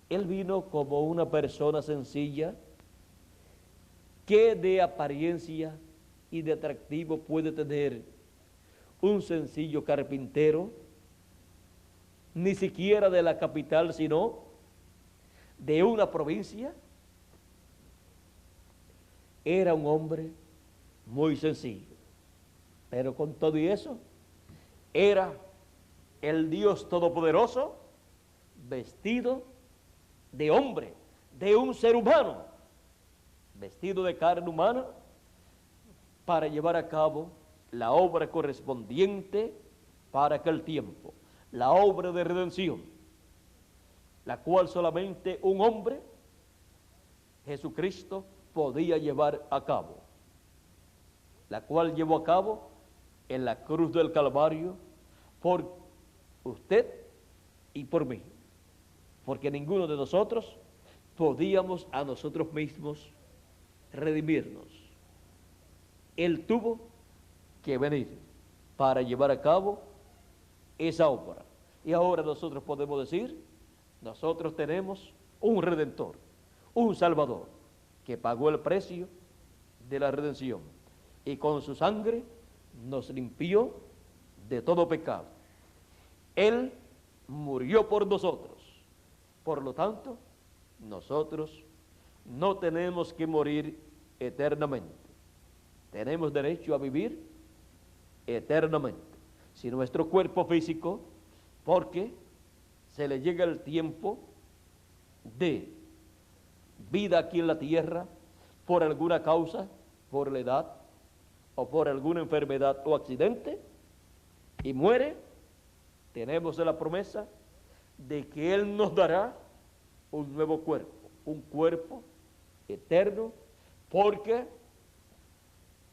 él vino como una persona sencilla que de apariencia y de atractivo puede tener un sencillo carpintero, ni siquiera de la capital, sino de una provincia. Era un hombre muy sencillo, pero con todo y eso, era el Dios Todopoderoso vestido de hombre, de un ser humano, vestido de carne humana, para llevar a cabo la obra correspondiente para aquel tiempo, la obra de redención, la cual solamente un hombre, Jesucristo, podía llevar a cabo, la cual llevó a cabo en la cruz del Calvario por usted y por mí, porque ninguno de nosotros podíamos a nosotros mismos redimirnos. Él tuvo que venir para llevar a cabo esa obra. Y ahora nosotros podemos decir, nosotros tenemos un Redentor, un Salvador, que pagó el precio de la redención y con su sangre nos limpió de todo pecado. Él murió por nosotros. Por lo tanto, nosotros no tenemos que morir eternamente. Tenemos derecho a vivir eternamente. Si nuestro cuerpo físico, porque se le llega el tiempo de vida aquí en la tierra, por alguna causa, por la edad, o por alguna enfermedad o accidente, y muere, tenemos la promesa de que Él nos dará un nuevo cuerpo, un cuerpo eterno, porque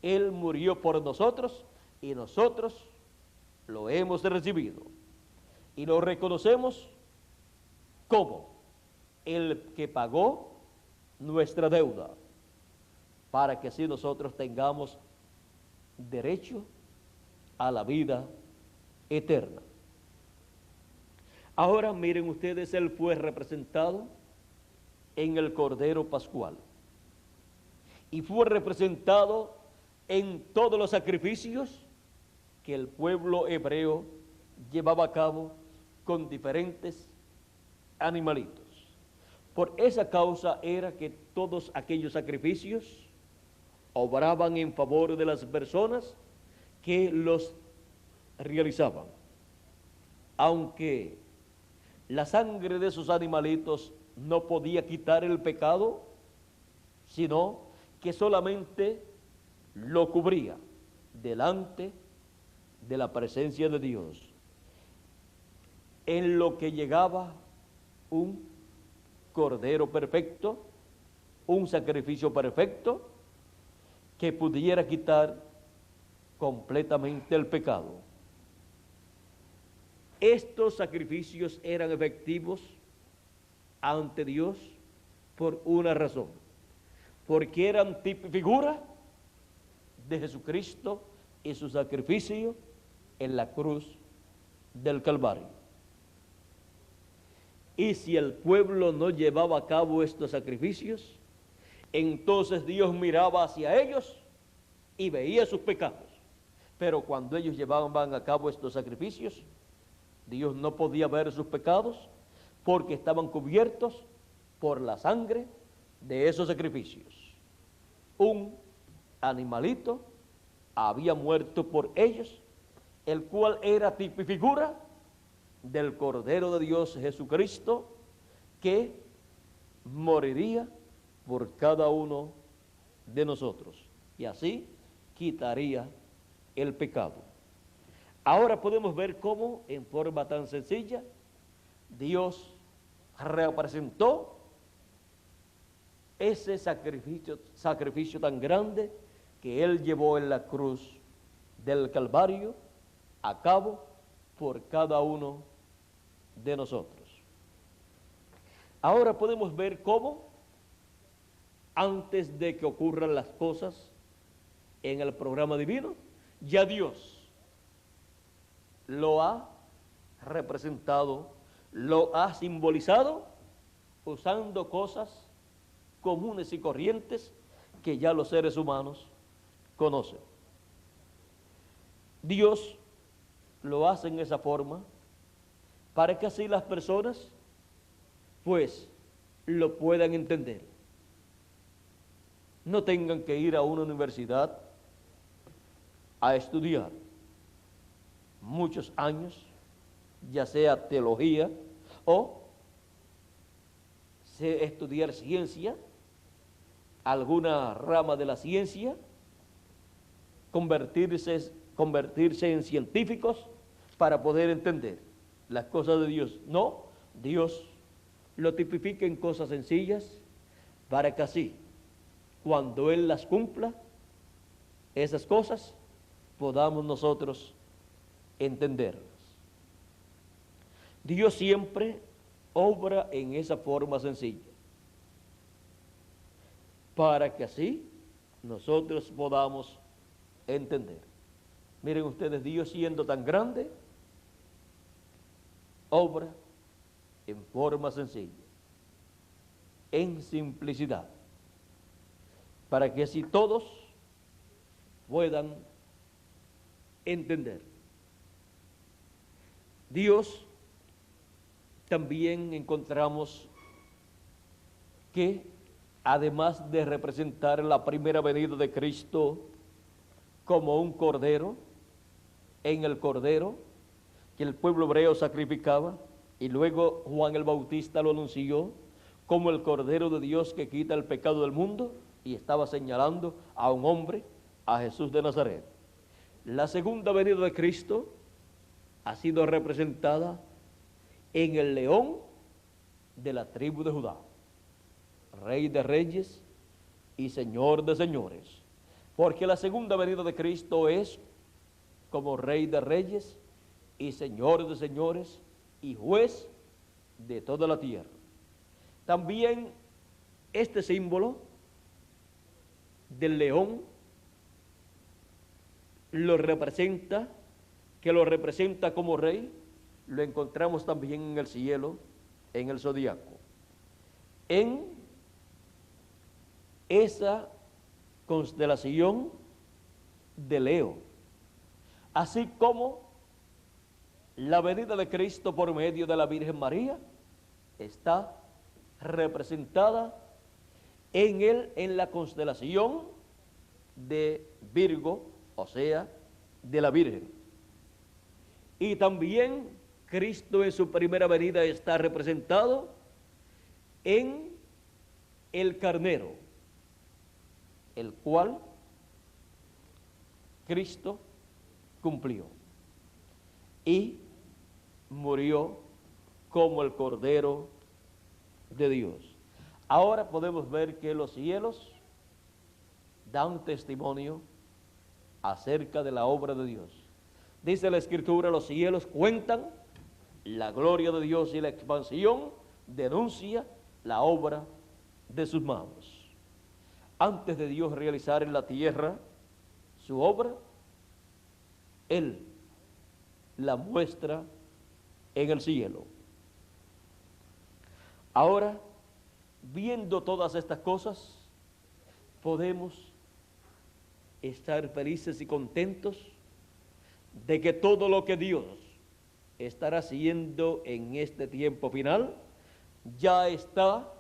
Él murió por nosotros y nosotros lo hemos recibido y lo reconocemos como el que pagó nuestra deuda, para que así nosotros tengamos derecho a la vida eterna. Ahora miren ustedes, Él fue representado en el Cordero Pascual y fue representado en todos los sacrificios que el pueblo hebreo llevaba a cabo con diferentes animalitos. Por esa causa era que todos aquellos sacrificios obraban en favor de las personas que los realizaban. Aunque la sangre de esos animalitos no podía quitar el pecado, sino que solamente lo cubría delante de la presencia de Dios. En lo que llegaba un cordero perfecto, un sacrificio perfecto, que pudiera quitar completamente el pecado. Estos sacrificios eran efectivos ante Dios por una razón, porque eran tipo y figura de Jesucristo y su sacrificio en la cruz del Calvario. Y si el pueblo no llevaba a cabo estos sacrificios, entonces Dios miraba hacia ellos y veía sus pecados. Pero cuando ellos llevaban a cabo estos sacrificios, Dios no podía ver sus pecados porque estaban cubiertos por la sangre de esos sacrificios. Un animalito había muerto por ellos, el cual era tipo y figura del Cordero de Dios Jesucristo, que moriría por cada uno de nosotros y así quitaría el pecado. Ahora podemos ver cómo, en forma tan sencilla, Dios representó ese sacrificio tan grande que Él llevó en la cruz del Calvario a cabo por cada uno de nosotros. Ahora podemos ver cómo, antes de que ocurran las cosas en el programa divino, ya Dios lo ha representado, lo ha simbolizado usando cosas comunes y corrientes que ya los seres humanos conocen. Dios lo hace en esa forma para que así las personas pues lo puedan entender. No tengan que ir a una universidad a estudiar muchos años, ya sea teología o estudiar ciencia, alguna rama de la ciencia, convertirse en científicos para poder entender las cosas de Dios. No, Dios lo tipifica en cosas sencillas para que así, cuando Él las cumpla, esas cosas, podamos nosotros entenderlas. Dios siempre obra en esa forma sencilla, para que así nosotros podamos entender. Miren ustedes, Dios siendo tan grande, obra en forma sencilla, en simplicidad, para que así todos puedan entender. Dios también encontramos que, además de representar la primera venida de Cristo como un cordero, en el cordero que el pueblo hebreo sacrificaba, y luego Juan el Bautista lo anunció como el Cordero de Dios que quita el pecado del mundo, y estaba señalando a un hombre, a Jesús de Nazaret. La segunda venida de Cristo ha sido representada en el león de la tribu de Judá, Rey de reyes y Señor de señores, porque la segunda venida de Cristo es como Rey de reyes y Señor de señores y juez de toda la tierra. También este símbolo del león lo representa como rey, lo encontramos también en el cielo, en el zodiaco, en esa constelación de Leo, así como la venida de Cristo por medio de la Virgen María está representada en la constelación de Virgo, o sea, de la Virgen. Y también Cristo en su primera venida está representado en el carnero, el cual Cristo cumplió y murió como el Cordero de Dios. Ahora podemos ver que los cielos dan testimonio acerca de la obra de Dios. Dice la Escritura, los cielos cuentan la gloria de Dios y la expansión denuncia la obra de sus manos. Antes de Dios realizar en la tierra su obra, Él la muestra en el cielo. Ahora, viendo todas estas cosas, podemos estar felices y contentos de que todo lo que Dios estará haciendo en este tiempo final ya está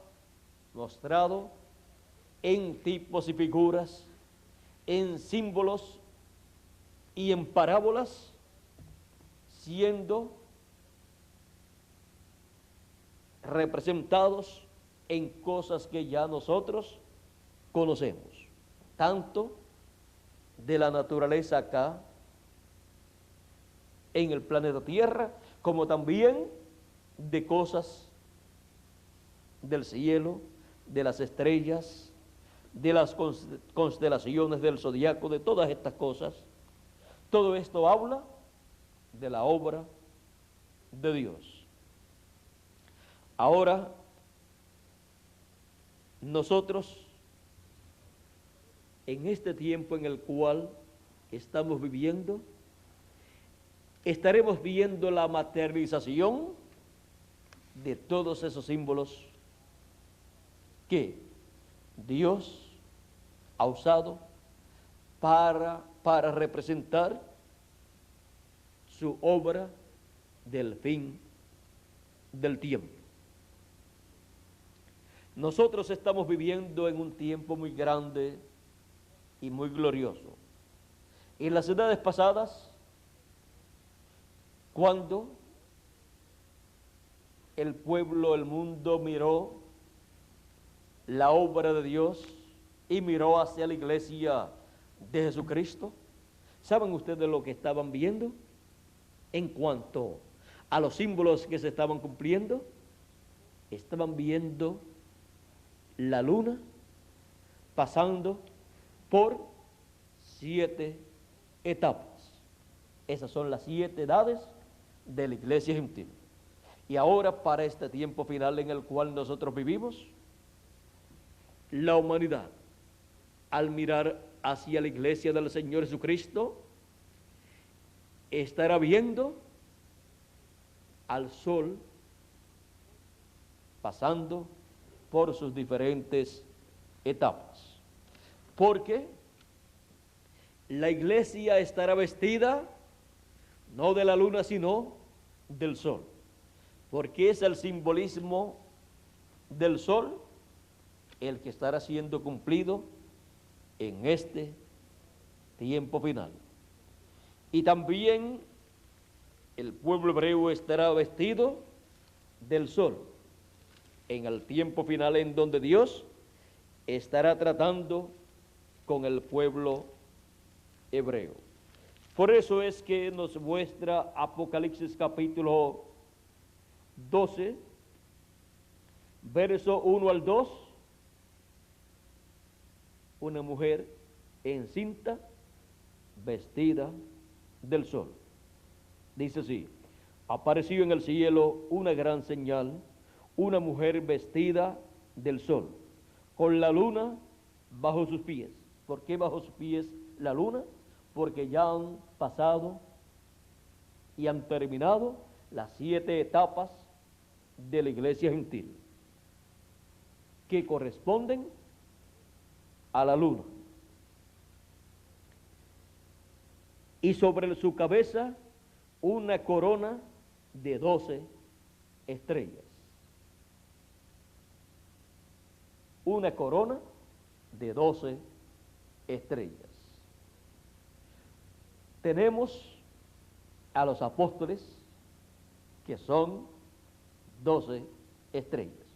mostrado en tipos y figuras, en símbolos y en parábolas, siendo representados en cosas que ya nosotros conocemos, tanto de la naturaleza acá en el planeta Tierra, como también de cosas del cielo, de las estrellas, de las constelaciones del zodiaco, de todas estas cosas. Todo esto habla de la obra de Dios. Ahora, nosotros, en este tiempo en el cual estamos viviendo, estaremos viendo la materialización de todos esos símbolos que Dios ha usado para representar su obra del fin del tiempo. Nosotros estamos viviendo en un tiempo muy grande y muy glorioso. En las edades pasadas, cuando el pueblo, el mundo miró la obra de Dios y miró hacia la iglesia de Jesucristo, ¿saben ustedes lo que estaban viendo en cuanto a los símbolos que se estaban cumpliendo? Estaban viendo la luna pasando por 7 etapas. Esas son las 7 edades de la iglesia gentil. Y ahora, para este tiempo final en el cual nosotros vivimos, la humanidad, al mirar hacia la iglesia del Señor Jesucristo, estará viendo al sol pasando por sus diferentes etapas. Porque la iglesia estará vestida no de la luna, sino del sol. Porque es el simbolismo del sol el que estará siendo cumplido en este tiempo final. Y también el pueblo hebreo estará vestido del sol en el tiempo final, en donde Dios estará tratando con el pueblo hebreo. Por eso es que nos muestra Apocalipsis capítulo 12, verso 1 al 2, una mujer encinta, vestida del sol. Dice así: apareció en el cielo una gran señal, una mujer vestida del sol, con la luna bajo sus pies. ¿Por qué bajo sus pies la luna? Porque ya han pasado y han terminado las 7 etapas de la iglesia gentil, que corresponden a la luna. Y sobre su cabeza una corona de 12 estrellas. Una corona de 12 estrellas. Tenemos a los apóstoles, que son 12 estrellas,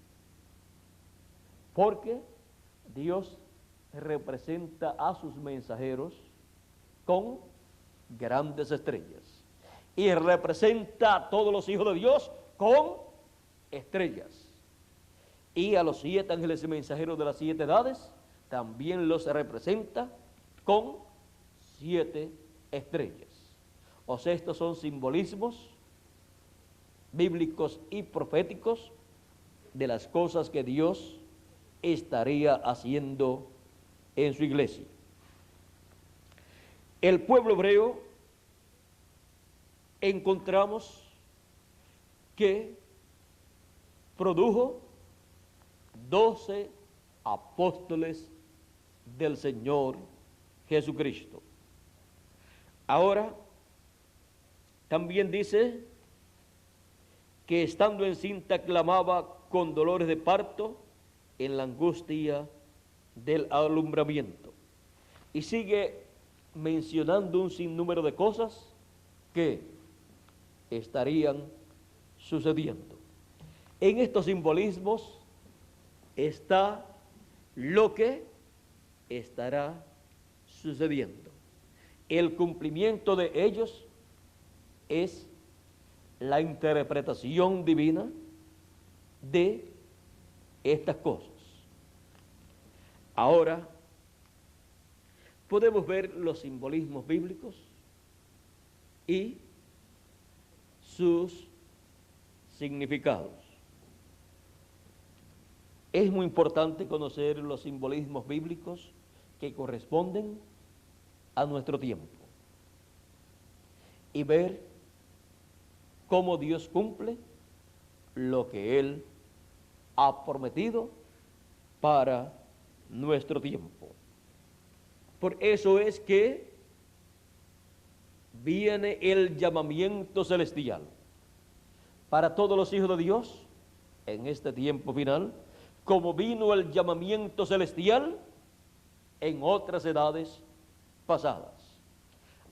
porque Dios representa a sus mensajeros con grandes estrellas, y representa a todos los hijos de Dios con estrellas, y a los 7 ángeles y mensajeros de las 7 edades también los representa con 7 estrellas. O sea, estos son simbolismos bíblicos y proféticos de las cosas que Dios estaría haciendo en su iglesia. El pueblo hebreo, encontramos que produjo 12 apóstoles del Señor Jesucristo. Ahora, también dice que estando encinta clamaba con dolores de parto en la angustia del alumbramiento. Y sigue mencionando un sinnúmero de cosas que estarían sucediendo. En estos simbolismos está lo que estará sucediendo. El cumplimiento de ellos es la interpretación divina de estas cosas. Ahora, podemos ver los simbolismos bíblicos y sus significados. Es muy importante conocer los simbolismos bíblicos que corresponden a nuestro tiempo y ver cómo Dios cumple lo que Él ha prometido para nuestro tiempo. Por eso es que viene el llamamiento celestial para todos los hijos de Dios en este tiempo final, como vino el llamamiento celestial en otras edades pasadas.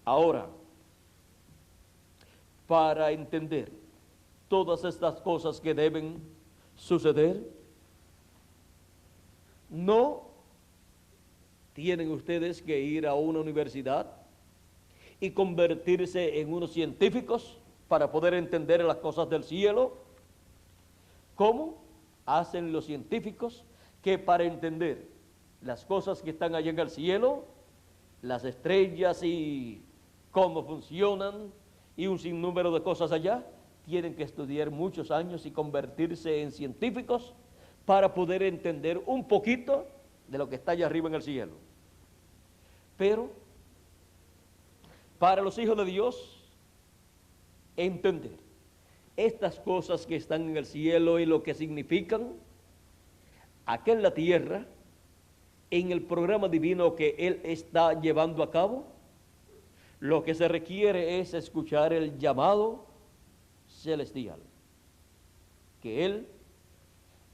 Ahora, para entender todas estas cosas que deben suceder, no tienen ustedes que ir a una universidad y convertirse en unos científicos para poder entender las cosas del cielo. ¿Cómo hacen los científicos que para entender las cosas que están allá en el cielo, las estrellas y cómo funcionan y un sinnúmero de cosas allá, tienen que estudiar muchos años y convertirse en científicos para poder entender un poquito de lo que está allá arriba en el cielo? Pero para los hijos de Dios, entender estas cosas que están en el cielo y lo que significan acá en la tierra, en el programa divino que Él está llevando a cabo, lo que se requiere es escuchar el llamado celestial que Él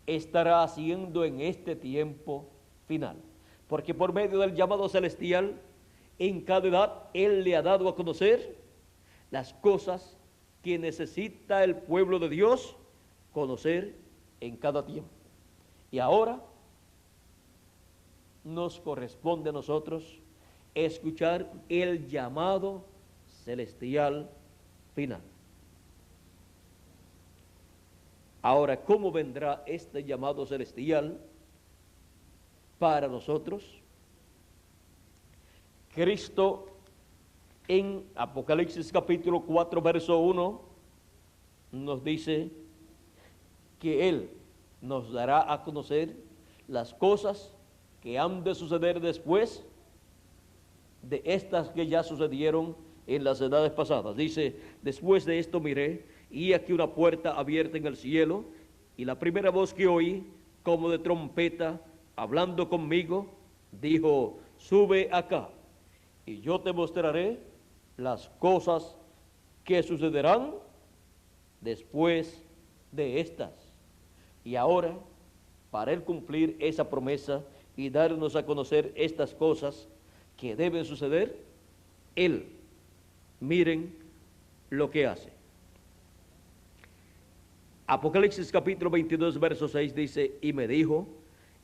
estará haciendo en este tiempo final. Porque por medio del llamado celestial, en cada edad, Él le ha dado a conocer las cosas que necesita el pueblo de Dios conocer en cada tiempo. Y ahora nos corresponde a nosotros escuchar el llamado celestial final. Ahora, ¿cómo vendrá este llamado celestial para nosotros? Cristo en Apocalipsis capítulo 4, verso 1, nos dice que Él nos dará a conocer las cosas que han de suceder después de estas que ya sucedieron en las edades pasadas. Dice, después de esto miré, y aquí una puerta abierta en el cielo, y la primera voz que oí, como de trompeta, hablando conmigo, dijo, sube acá, y yo te mostraré las cosas que sucederán después de estas. Y ahora, para Él cumplir esa promesa y darnos a conocer estas cosas que deben suceder, Él, miren lo que hace. Apocalipsis capítulo 22, verso 6 dice, y me dijo,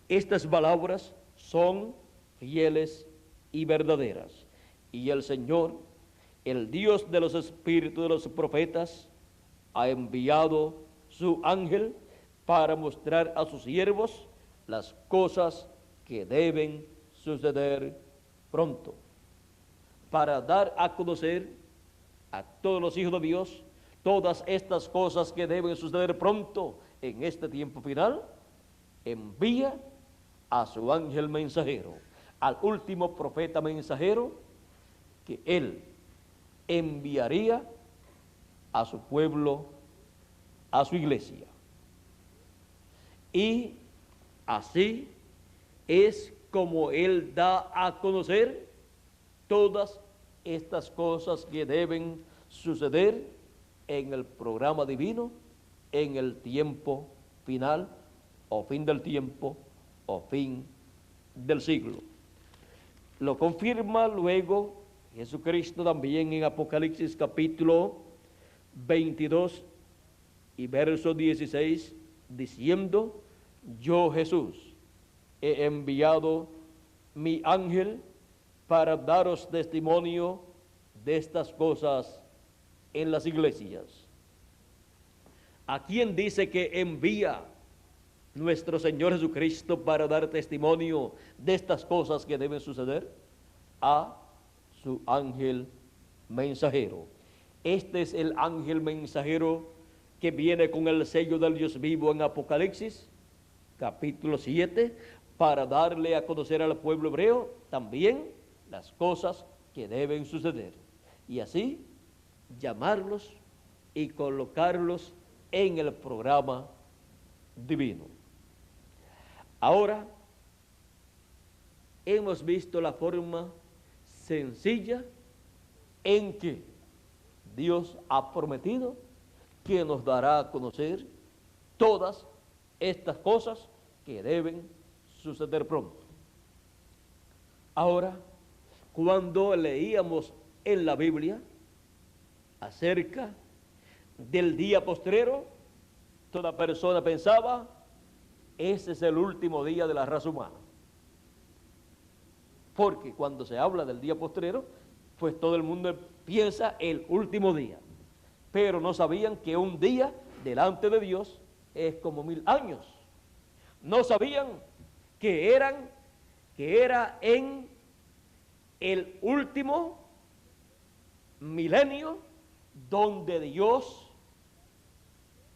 estas palabras son fieles y verdaderas. Y el Señor, el Dios de los espíritus de los profetas, ha enviado su ángel para mostrar a sus siervos las cosas que deben suceder pronto, para dar a conocer a todos los hijos de Dios todas estas cosas que deben suceder pronto en este tiempo final. Envía a su ángel mensajero, al último profeta mensajero que Él enviaría a su pueblo, a su iglesia. Y así es como Él da a conocer todas estas cosas que deben suceder en el programa divino, en el tiempo final, o fin del tiempo, o fin del siglo. Lo confirma luego Jesucristo también en Apocalipsis capítulo 22 y verso 16, diciendo, yo Jesús he enviado mi ángel para daros testimonio de estas cosas en las iglesias. ¿A quién dice que envía nuestro Señor Jesucristo para dar testimonio de estas cosas que deben suceder? A su ángel mensajero. Este es el ángel mensajero que viene con el sello del Dios vivo en Apocalipsis, capítulo 7, para darle a conocer al pueblo hebreo también las cosas que deben suceder. Y así llamarlos y colocarlos en el programa divino. Ahora hemos visto la forma sencilla en que Dios ha prometido que nos dará a conocer todas estas cosas que deben suceder pronto. Ahora, cuando leíamos en la Biblia acerca del día postrero, toda persona pensaba, ese es el último día de la raza humana. Porque cuando se habla del día postrero, pues todo el mundo piensa el último día. Pero no sabían que un día delante de Dios es como 1000 años. No sabían que era en el último milenio donde Dios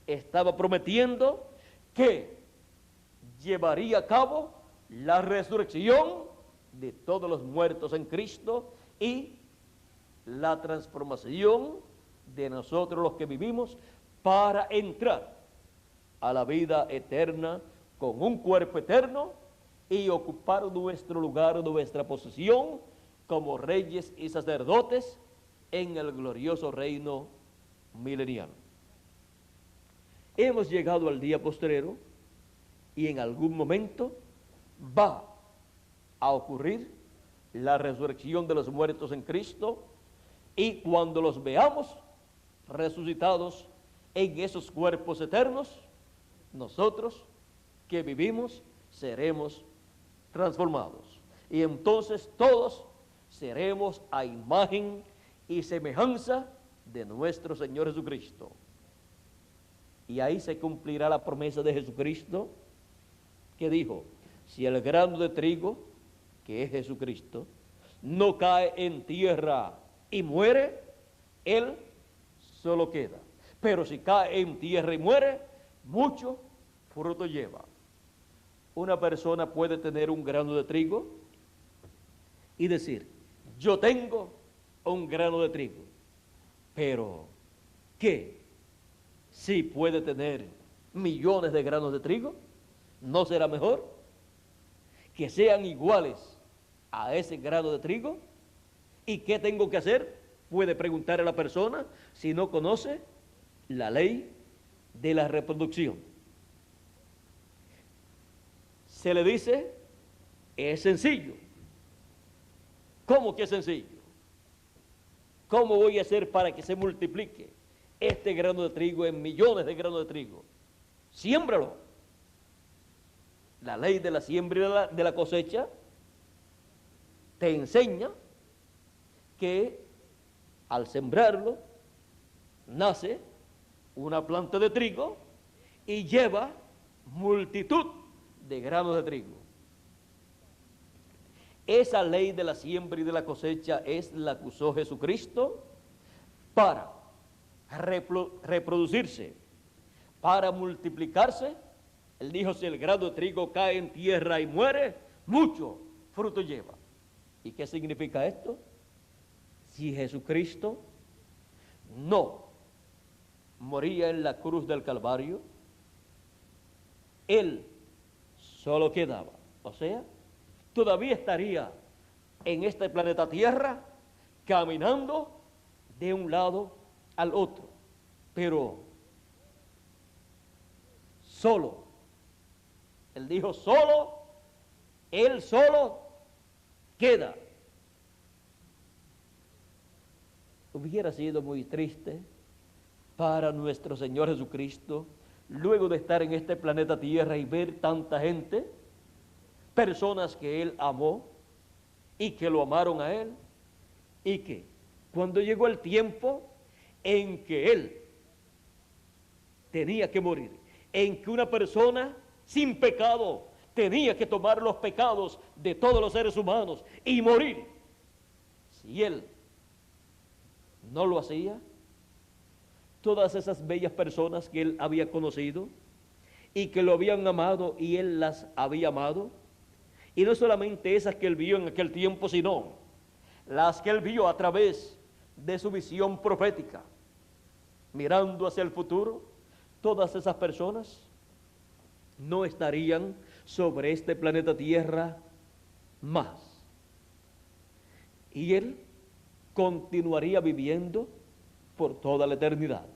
estaba prometiendo que llevaría a cabo la resurrección de todos los muertos en Cristo y la transformación de nosotros los que vivimos para entrar a la vida eterna con un cuerpo eterno y ocupar nuestro lugar, nuestra posición como reyes y sacerdotes en el glorioso reino milenial. Hemos llegado al día postrero y en algún momento va a ocurrir la resurrección de los muertos en Cristo, y cuando los veamos resucitados en esos cuerpos eternos, nosotros que vivimos seremos transformados. Y entonces todos seremos a imagen y semejanza de nuestro Señor Jesucristo. Y ahí se cumplirá la promesa de Jesucristo, que dijo, si el grano de trigo, que es Jesucristo, no cae en tierra y muere, él solo queda. Pero si cae en tierra y muere, mucho fruto lleva. Una persona puede tener un grano de trigo y decir, yo tengo un grano de trigo, pero ¿qué? Si puede tener millones de granos de trigo, ¿no será mejor que sean iguales a ese grano de trigo? ¿Y qué tengo que hacer? Puede preguntar a la persona si no conoce la ley de la reproducción. Se le dice, es sencillo. ¿Cómo que es sencillo? ¿Cómo voy a hacer para que se multiplique este grano de trigo en millones de granos de trigo? Siémbralo. La ley de la siembra y de la cosecha te enseña que al sembrarlo nace una planta de trigo y lleva multitud de granos de trigo. Esa ley de la siembra y de la cosecha es la que usó Jesucristo para reproducirse, para multiplicarse. Él dijo, si el grano de trigo cae en tierra y muere, mucho fruto lleva. ¿Y qué significa esto? Si Jesucristo no moría en la cruz del Calvario, Él solo quedaba. O sea, todavía estaría en este planeta Tierra caminando de un lado al otro, pero solo. Él dijo, Él solo queda. Hubiera sido muy triste para nuestro Señor Jesucristo, luego de estar en este planeta Tierra y ver tanta gente, personas que Él amó y que lo amaron a Él, y que cuando llegó el tiempo en que Él tenía que morir, en que una persona sin pecado tenía que tomar los pecados de todos los seres humanos y morir. Si Él no lo hacía, todas esas bellas personas que Él había conocido y que lo habían amado y Él las había amado, y no solamente esas que Él vio en aquel tiempo, sino las que Él vio a través de su visión profética, mirando hacia el futuro, todas esas personas no estarían sobre este planeta Tierra más. Y Él continuaría viviendo por toda la eternidad,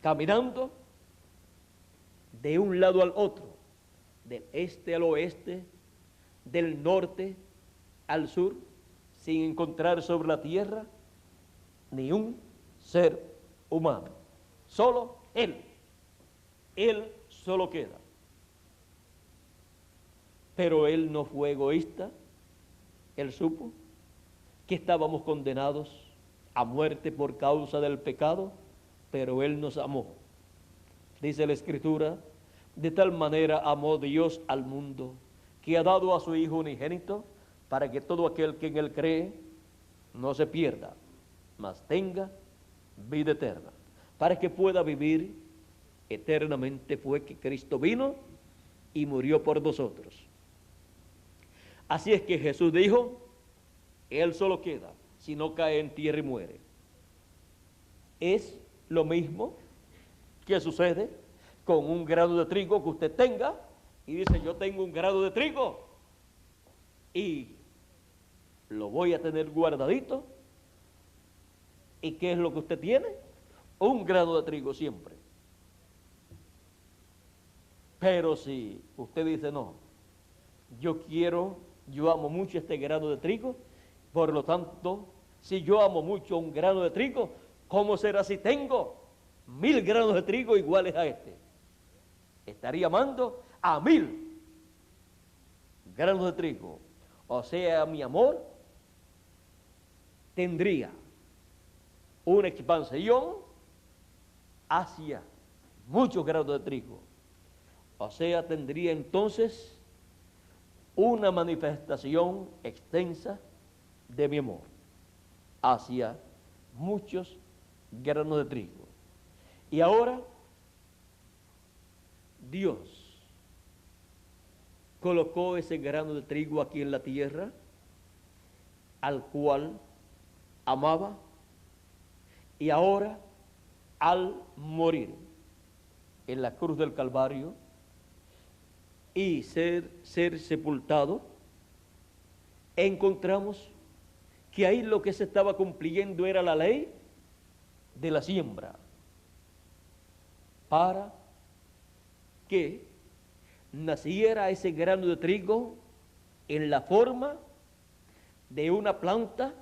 caminando de un lado al otro, del este al oeste, del norte al sur, sin encontrar sobre la tierra ni un ser humano. Solo Él. Él solo queda. Pero Él no fue egoísta. Él supo que estábamos condenados a muerte por causa del pecado, pero Él nos amó. Dice la Escritura, de tal manera amó Dios al mundo, que ha dado a su Hijo unigénito, para que todo aquel que en Él cree no se pierda, mas tenga vida eterna. Para que pueda vivir eternamente fue que Cristo vino y murió por nosotros. Así es que Jesús dijo, Él solo queda, si no cae en tierra y muere. Es lo mismo que sucede con un grano de trigo que usted tenga y dice, yo tengo un grano de trigo y lo voy a tener guardadito. ¿Y qué es lo que usted tiene? Un grano de trigo siempre. Pero si usted dice, no, yo amo mucho este grano de trigo, por lo tanto, si yo amo mucho un grano de trigo, ¿cómo será si tengo 1000 granos de trigo iguales a este? Estaría amando a 1000 granos de trigo. O sea, mi amor tendría una expansión hacia muchos granos de trigo. O sea, tendría entonces una manifestación extensa de mi amor hacia muchos granos de trigo. Y ahora Dios colocó ese grano de trigo aquí en la tierra, al cual amaba, y ahora al morir en la cruz del Calvario y ser sepultado, encontramos que ahí lo que se estaba cumpliendo era la ley de la siembra, para que naciera ese grano de trigo en la forma de una planta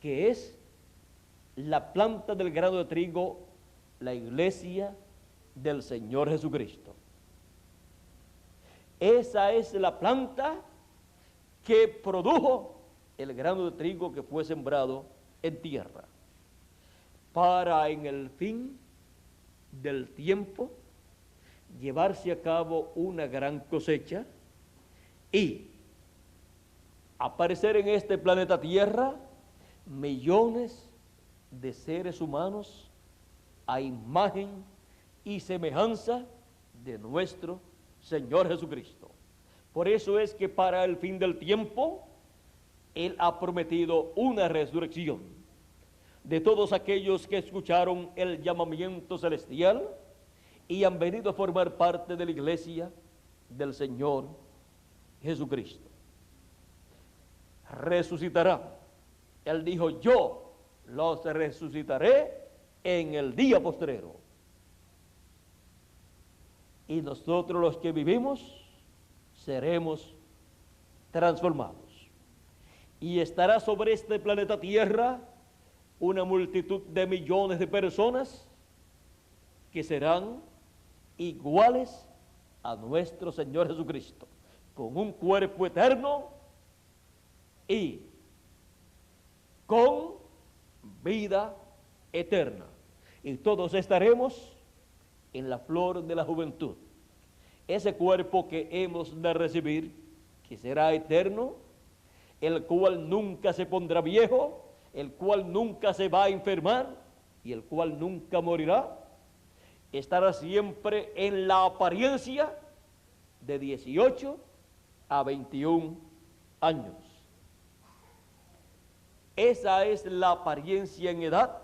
que es la planta del grano de trigo, la iglesia del Señor Jesucristo. Esa es la planta que produjo el grano de trigo que fue sembrado en tierra, para en el fin del tiempo llevarse a cabo una gran cosecha y aparecer en este planeta Tierra millones de seres humanos a imagen y semejanza de nuestro Señor Jesucristo. Por eso es que para el fin del tiempo Él ha prometido una resurrección de todos aquellos que escucharon el llamamiento celestial y han venido a formar parte de la iglesia del Señor Jesucristo. Resucitará. Él dijo, yo los resucitaré en el día postrero. Y nosotros los que vivimos seremos transformados. Y estará sobre este planeta Tierra una multitud de millones de personas que serán iguales a nuestro Señor Jesucristo, con un cuerpo eterno y con vida eterna. Y todos estaremos en la flor de la juventud. Ese cuerpo que hemos de recibir, que será eterno, el cual nunca se pondrá viejo, el cual nunca se va a enfermar y el cual nunca morirá, estará siempre en la apariencia de 18 a 21 años. Esa es la apariencia en edad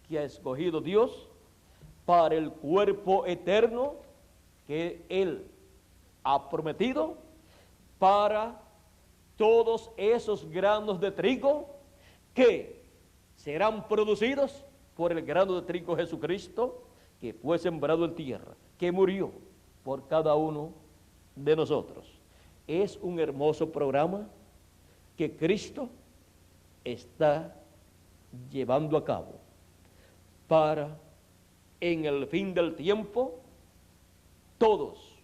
que ha escogido Dios para el cuerpo eterno que Él ha prometido para todos esos granos de trigo que serán producidos por el grano de trigo Jesucristo, que fue sembrado en tierra, que murió por cada uno de nosotros. Es un hermoso programa que Cristo está llevando a cabo para, en el fin del tiempo, todos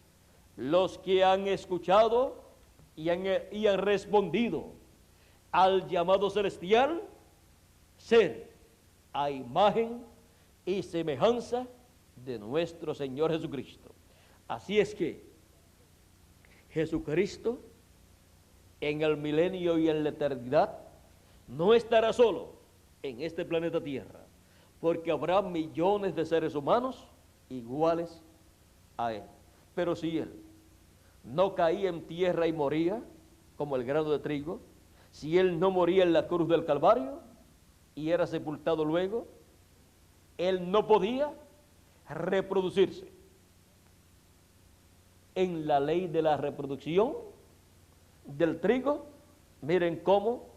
los que han escuchado y han respondido al llamado celestial, ser a imagen y semejanza de nuestro Señor Jesucristo. Así es que Jesucristo en el milenio y en la eternidad no estará solo en este planeta Tierra, porque habrá millones de seres humanos iguales a Él. Pero si Él no caía en tierra y moría, como el grano de trigo, si Él no moría en la cruz del Calvario y era sepultado luego, Él no podía reproducirse. En la ley de la reproducción del trigo, miren cómo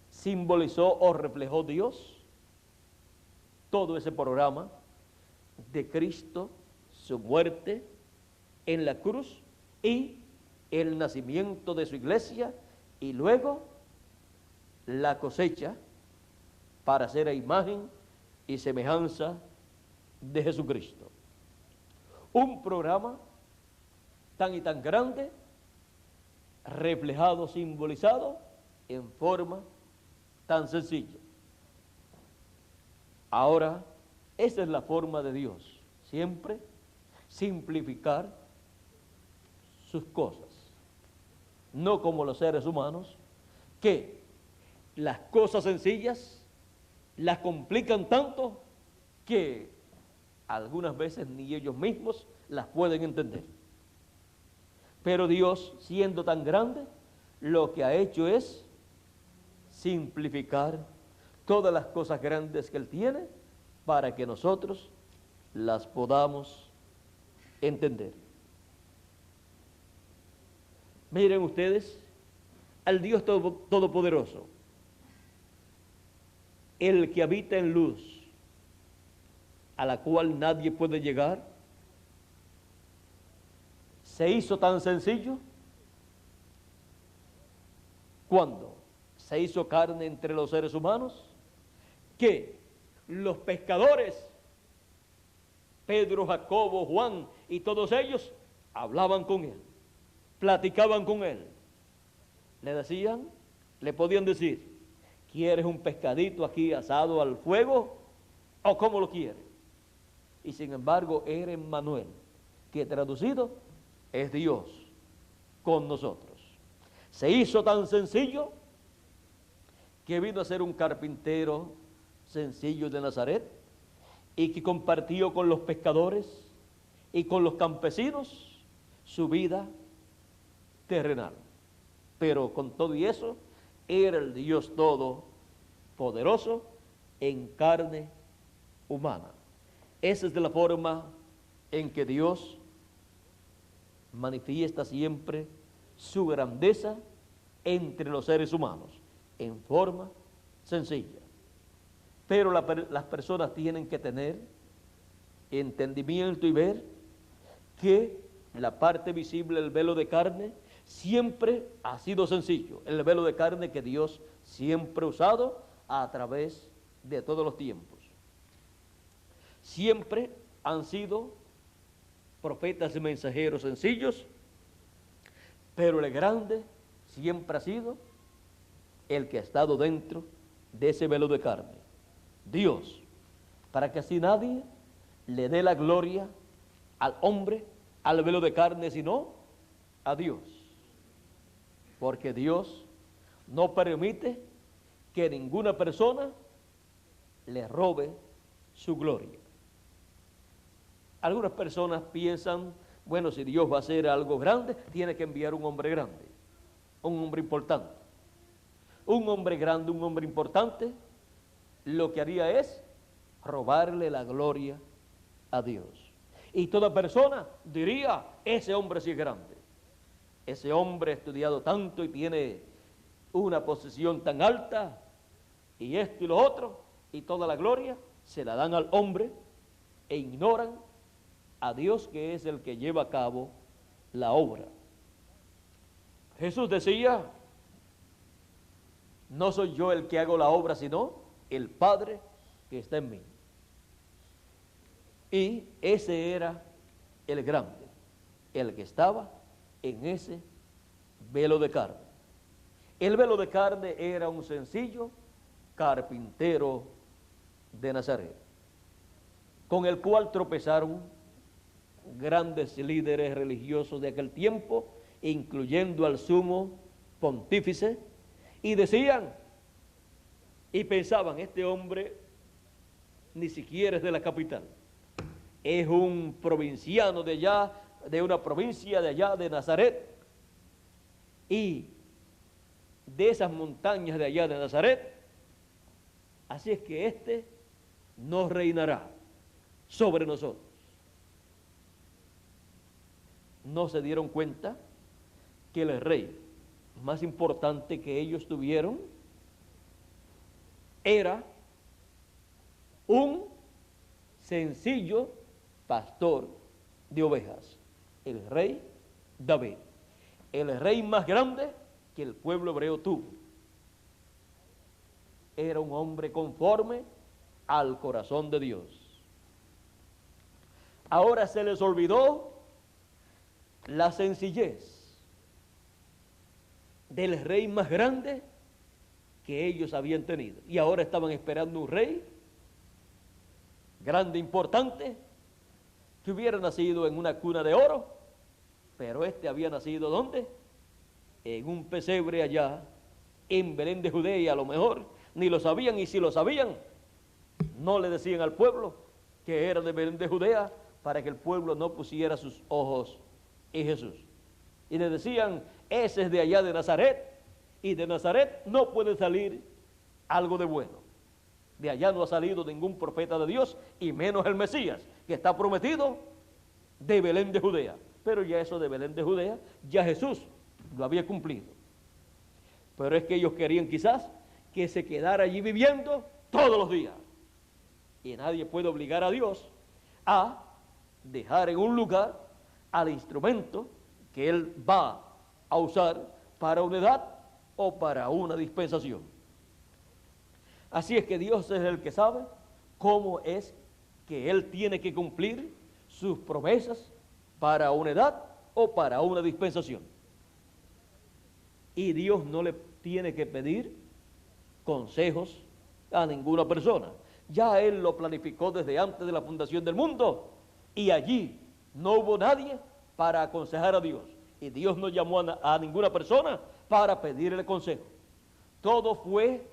simbolizó o reflejó Dios todo ese programa de Cristo, su muerte en la cruz y el nacimiento de su iglesia y luego la cosecha para ser a imagen y semejanza de Jesucristo. Un programa tan y tan grande, reflejado, simbolizado en forma tan sencilla. Ahora, esa es la forma de Dios, siempre simplificar sus cosas, no como los seres humanos, que las cosas sencillas las complican tanto que algunas veces ni ellos mismos las pueden entender. Pero Dios, siendo tan grande, lo que ha hecho es simplificar todas las cosas grandes que Él tiene para que nosotros las podamos entender. Miren ustedes al Dios Todopoderoso, el que habita en luz, a la cual nadie puede llegar, se hizo tan sencillo cuando se hizo carne entre los seres humanos que los pescadores, Pedro, Jacobo, Juan y todos ellos, hablaban con Él, platicaban con Él. Le decían, le podían decir, ¿quieres un pescadito aquí asado al fuego? ¿O cómo lo quieres? Y sin embargo era Emmanuel, que traducido es Dios con nosotros. Se hizo tan sencillo que vino a ser un carpintero sencillo de Nazaret y que compartió con los pescadores y con los campesinos su vida terrenal. Pero con todo y eso, era el Dios todopoderoso en carne humana. Esa es de la forma en que Dios manifiesta siempre su grandeza entre los seres humanos, en forma sencilla. Pero las personas tienen que tener entendimiento y ver que la parte visible, el velo de carne, siempre ha sido sencillo. El velo de carne que Dios siempre ha usado a través de todos los tiempos. Siempre han sido profetas y mensajeros sencillos, pero el grande siempre ha sido el que ha estado dentro de ese velo de carne. Dios, para que así nadie le dé la gloria al hombre, al velo de carne, sino a Dios. Porque Dios no permite que ninguna persona le robe su gloria. Algunas personas piensan, bueno, si Dios va a hacer algo grande, tiene que enviar un hombre grande, un hombre importante. Un hombre grande, un hombre importante, lo que haría es robarle la gloria a Dios. Y toda persona diría, ese hombre sí es grande. Ese hombre ha estudiado tanto y tiene una posición tan alta, y esto y lo otro, y toda la gloria se la dan al hombre e ignoran a Dios, que es el que lleva a cabo la obra. Jesús decía, no soy yo el que hago la obra, sino el Padre que está en mí. Y ese era el grande, el que estaba en ese velo de carne. El velo de carne era un sencillo carpintero de Nazaret, con el cual tropezaron grandes líderes religiosos de aquel tiempo, incluyendo al sumo pontífice, y decían y pensaban, este hombre ni siquiera es de la capital, es un provinciano de allá, de una provincia de allá de Nazaret, y de esas montañas de allá de Nazaret, así es que este no reinará sobre nosotros. No se dieron cuenta que el rey más importante que ellos tuvieron era un sencillo pastor de ovejas, el rey David, el rey más grande que el pueblo hebreo tuvo. Era un hombre conforme al corazón de Dios. Ahora se les olvidó la sencillez del rey más grande que ellos habían tenido, y ahora estaban esperando un rey grande, importante, que hubiera nacido en una cuna de oro, pero este había nacido ¿dónde? En un pesebre allá en Belén de Judea, y a lo mejor ni lo sabían, y si lo sabían no le decían al pueblo que era de Belén de Judea, para que el pueblo no pusiera sus ojos en Jesús, y le decían, ese es de allá de Nazaret, y de Nazaret no puede salir algo de bueno. De allá no ha salido ningún profeta de Dios, y menos el Mesías, que está prometido de Belén de Judea. Pero ya eso de Belén de Judea, ya Jesús lo había cumplido. Pero es que ellos querían quizás que se quedara allí viviendo todos los días. Y nadie puede obligar a Dios a dejar en un lugar al instrumento que Él va a usar para una edad o para una dispensación. Así es que Dios es el que sabe cómo es que Él tiene que cumplir sus promesas para una edad o para una dispensación. Y Dios no le tiene que pedir consejos a ninguna persona. Ya Él lo planificó desde antes de la fundación del mundo, y allí no hubo nadie para aconsejar a Dios. Y Dios no llamó a ninguna persona para pedirle consejo. Todo fue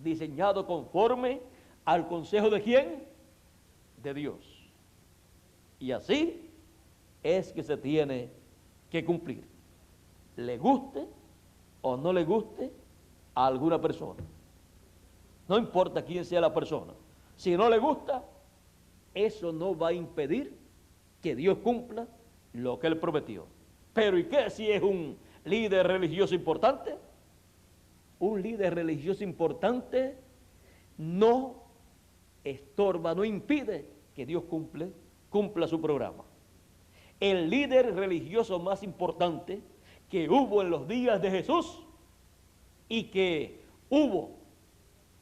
diseñado conforme al consejo de ¿quién? De Dios. Y así es que se tiene que cumplir, le guste o no le guste a alguna persona. No importa quién sea la persona, si no le gusta, eso no va a impedir que Dios cumpla lo que Él prometió. Pero ¿y qué si es un líder religioso importante? Un líder religioso importante no estorba, no impide que Dios cumpla su programa. El líder religioso más importante que hubo en los días de Jesús, y que hubo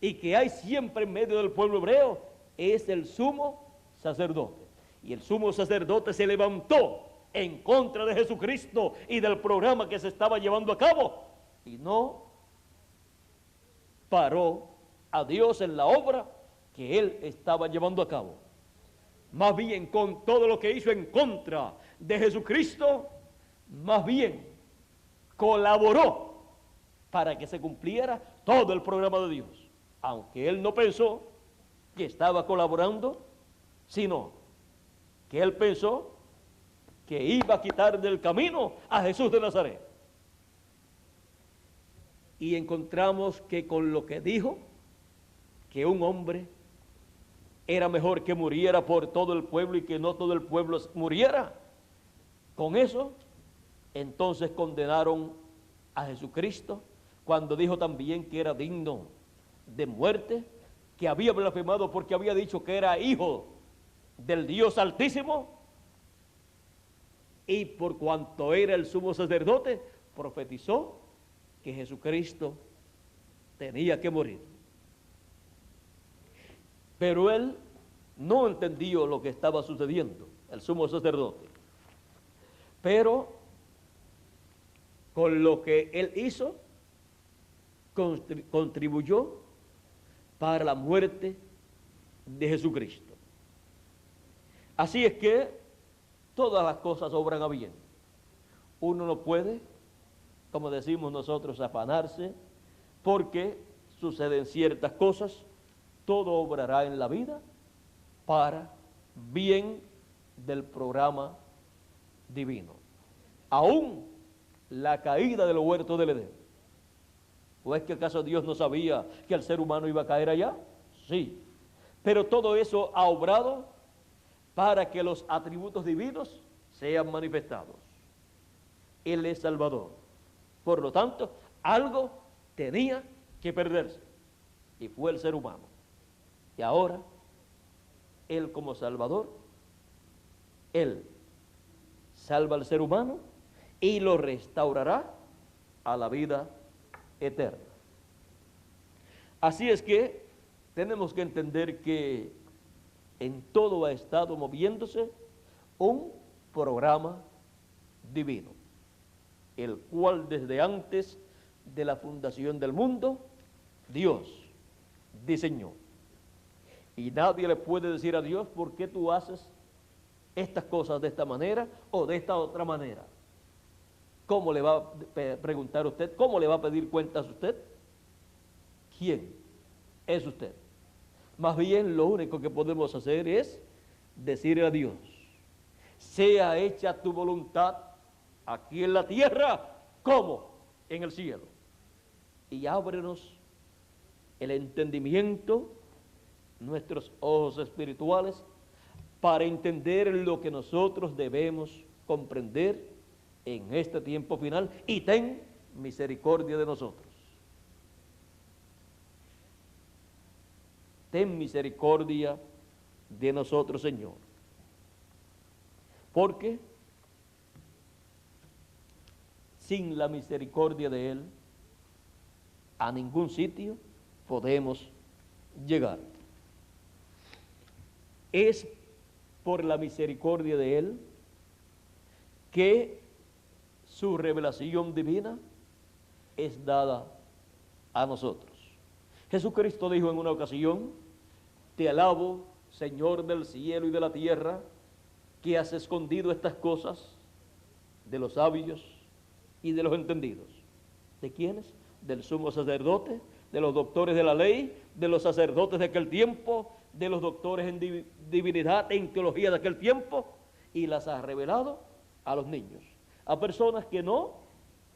y que hay siempre en medio del pueblo hebreo, es el sumo sacerdote. Y el sumo sacerdote se levantó en contra de Jesucristo y del programa que se estaba llevando a cabo, y no paró a Dios en la obra que él estaba llevando a cabo. Más bien, con todo lo que hizo en contra de Jesucristo, más bien colaboró para que se cumpliera todo el programa de Dios. Aunque él no pensó que estaba colaborando, sino que él pensó que iba a quitar del camino a Jesús de Nazaret. Y encontramos que con lo que dijo, que un hombre era mejor que muriera por todo el pueblo y que no todo el pueblo muriera, con eso, entonces condenaron a Jesucristo, cuando dijo también que era digno de muerte, que había blasfemado porque había dicho que era hijo del Dios Altísimo, y por cuanto era el sumo sacerdote, profetizó que Jesucristo tenía que morir. Pero él no entendió lo que estaba sucediendo, el sumo sacerdote. Pero con lo que él hizo, contribuyó para la muerte de Jesucristo. Así es que todas las cosas obran a bien. Uno no puede, como decimos nosotros, afanarse, porque suceden ciertas cosas. Todo obrará en la vida para bien del programa divino. Aún la caída del huerto del Edén. ¿O es que acaso Dios no sabía que el ser humano iba a caer allá? Sí. Pero todo eso ha obrado para que los atributos divinos sean manifestados. Él es Salvador. Por lo tanto, algo tenía que perderse. Y fue el ser humano. Y ahora, Él como Salvador, Él salva al ser humano y lo restaurará a la vida eterna. Así es que tenemos que entender que en todo ha estado moviéndose un programa divino, el cual desde antes de la fundación del mundo, Dios diseñó. Y nadie le puede decir a Dios, ¿por qué tú haces estas cosas de esta manera o de esta otra manera? ¿Cómo le va a preguntar usted? ¿Cómo le va a pedir cuentas a usted? ¿Quién es usted? Más bien lo único que podemos hacer es decirle a Dios, sea hecha tu voluntad aquí en la tierra como en el cielo. Y ábrenos el entendimiento, nuestros ojos espirituales, para entender lo que nosotros debemos comprender en este tiempo final, y ten misericordia de nosotros. Ten misericordia de nosotros, Señor. Porque sin la misericordia de Él, a ningún sitio podemos llegar. Es por la misericordia de Él que su revelación divina es dada a nosotros. Jesucristo dijo en una ocasión, te alabo, Señor del cielo y de la tierra, que has escondido estas cosas de los sabios y de los entendidos. ¿De quiénes? Del sumo sacerdote, de los doctores de la ley, de los sacerdotes de aquel tiempo, de los doctores en divinidad, en teología de aquel tiempo, y las ha revelado a los niños, a personas que no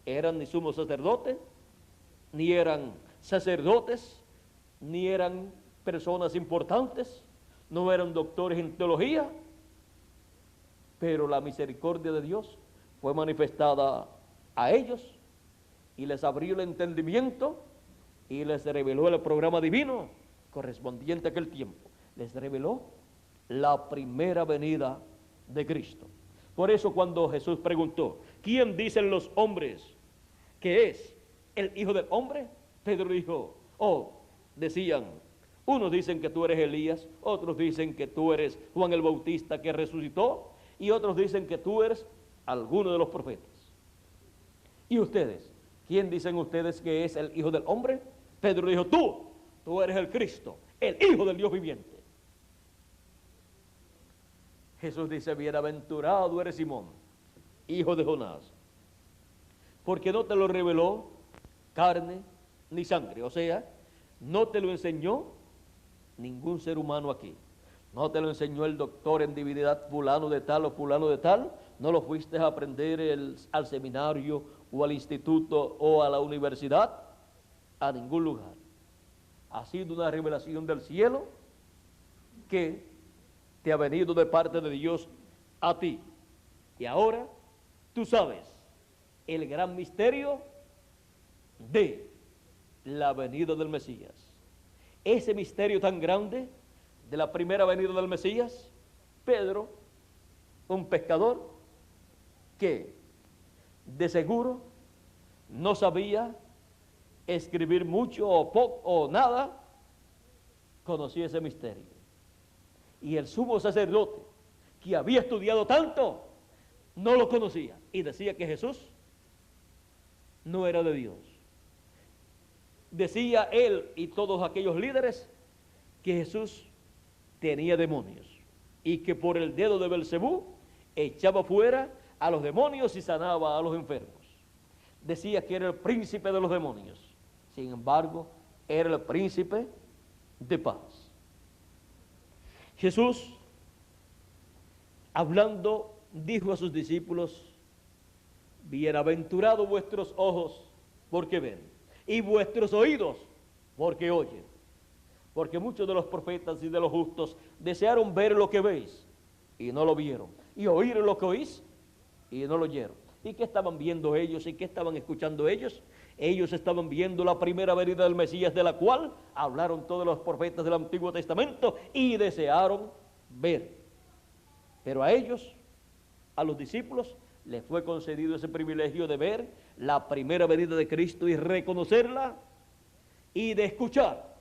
eran ni sumos sacerdotes, ni eran sacerdotes, ni eran personas importantes, no eran doctores en teología, pero la misericordia de Dios fue manifestada a ellos y les abrió el entendimiento y les reveló el programa divino correspondiente a aquel tiempo. Les reveló la primera venida de Cristo. Por eso cuando Jesús preguntó, ¿quién dicen los hombres que es el Hijo del Hombre? Pedro dijo, decían, unos dicen que tú eres Elías, otros dicen que tú eres Juan el Bautista que resucitó, y otros dicen que tú eres alguno de los profetas. ¿Y ustedes? ¿Quién dicen ustedes que es el Hijo del Hombre? Pedro dijo, tú eres el Cristo, el Hijo del Dios viviente. Jesús dice, bienaventurado eres Simón, hijo de Jonás, porque no te lo reveló carne ni sangre, o sea, no te lo enseñó ningún ser humano aquí. No te lo enseñó el doctor en divinidad fulano de tal o fulano de tal, no lo fuiste a aprender al seminario o al instituto o a la universidad, a ningún lugar. Ha sido una revelación del cielo que te ha venido de parte de Dios a ti. Y ahora tú sabes el gran misterio de la venida del Mesías. Ese misterio tan grande de la primera venida del Mesías, Pedro, un pescador que de seguro no sabía escribir mucho o poco o nada, conocía ese misterio. Y el sumo sacerdote, que había estudiado tanto, no lo conocía y decía que Jesús no era de Dios. Decía él y todos aquellos líderes que Jesús tenía demonios y que por el dedo de Belcebú echaba fuera a los demonios y sanaba a los enfermos. Decía que era el príncipe de los demonios. Sin embargo, era el príncipe de paz. Jesús, hablando, dijo a sus discípulos, bienaventurados vuestros ojos porque ven y vuestros oídos porque oyen. Porque muchos de los profetas y de los justos desearon ver lo que veis y no lo vieron, y oír lo que oís y no lo oyeron. ¿Y qué estaban viendo ellos y qué estaban escuchando ellos? Ellos estaban viendo la primera venida del Mesías, de la cual hablaron todos los profetas del Antiguo Testamento y desearon ver. Pero a ellos, a los discípulos, les fue concedido ese privilegio de ver la primera venida de Cristo y reconocerla, y de escuchar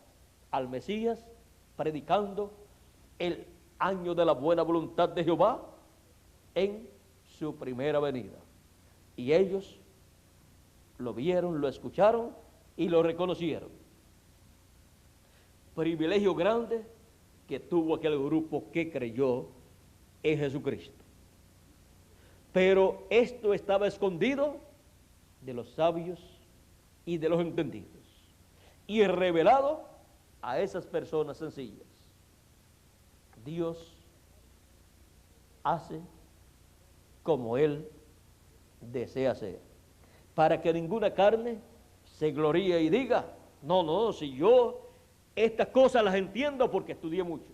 al Mesías predicando el año de la buena voluntad de Jehová en su primera venida. Y ellos lo vieron, lo escucharon y lo reconocieron. Privilegio grande que tuvo aquel grupo que creyó en Jesucristo. Pero esto estaba escondido de los sabios y de los entendidos, y revelado a esas personas sencillas. Dios hace como Él desea hacer, para que ninguna carne se gloríe y diga, no, si yo estas cosas las entiendo porque estudié mucho.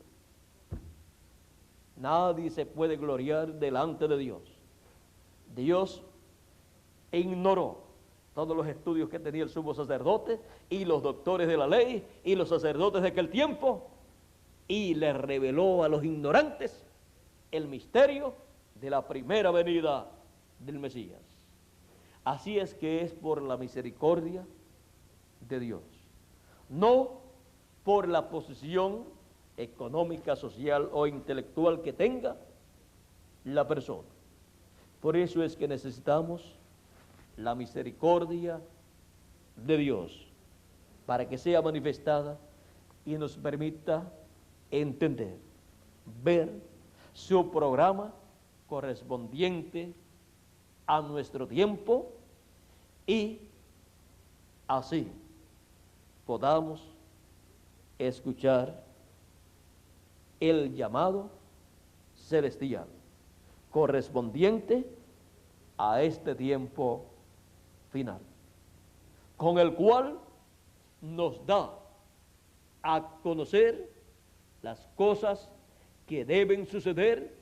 Nadie se puede gloriar delante de Dios. Dios ignoró todos los estudios que tenía el sumo sacerdote y los doctores de la ley y los sacerdotes de aquel tiempo, y le reveló a los ignorantes el misterio de la primera venida del Mesías. Así es que es por la misericordia de Dios, no por la posición económica, social o intelectual que tenga la persona. Por eso es que necesitamos la misericordia de Dios para que sea manifestada y nos permita entender, ver su programa correspondiente a nuestro tiempo, y así podamos escuchar el llamado celestial correspondiente a este tiempo final, con el cual nos da a conocer las cosas que deben suceder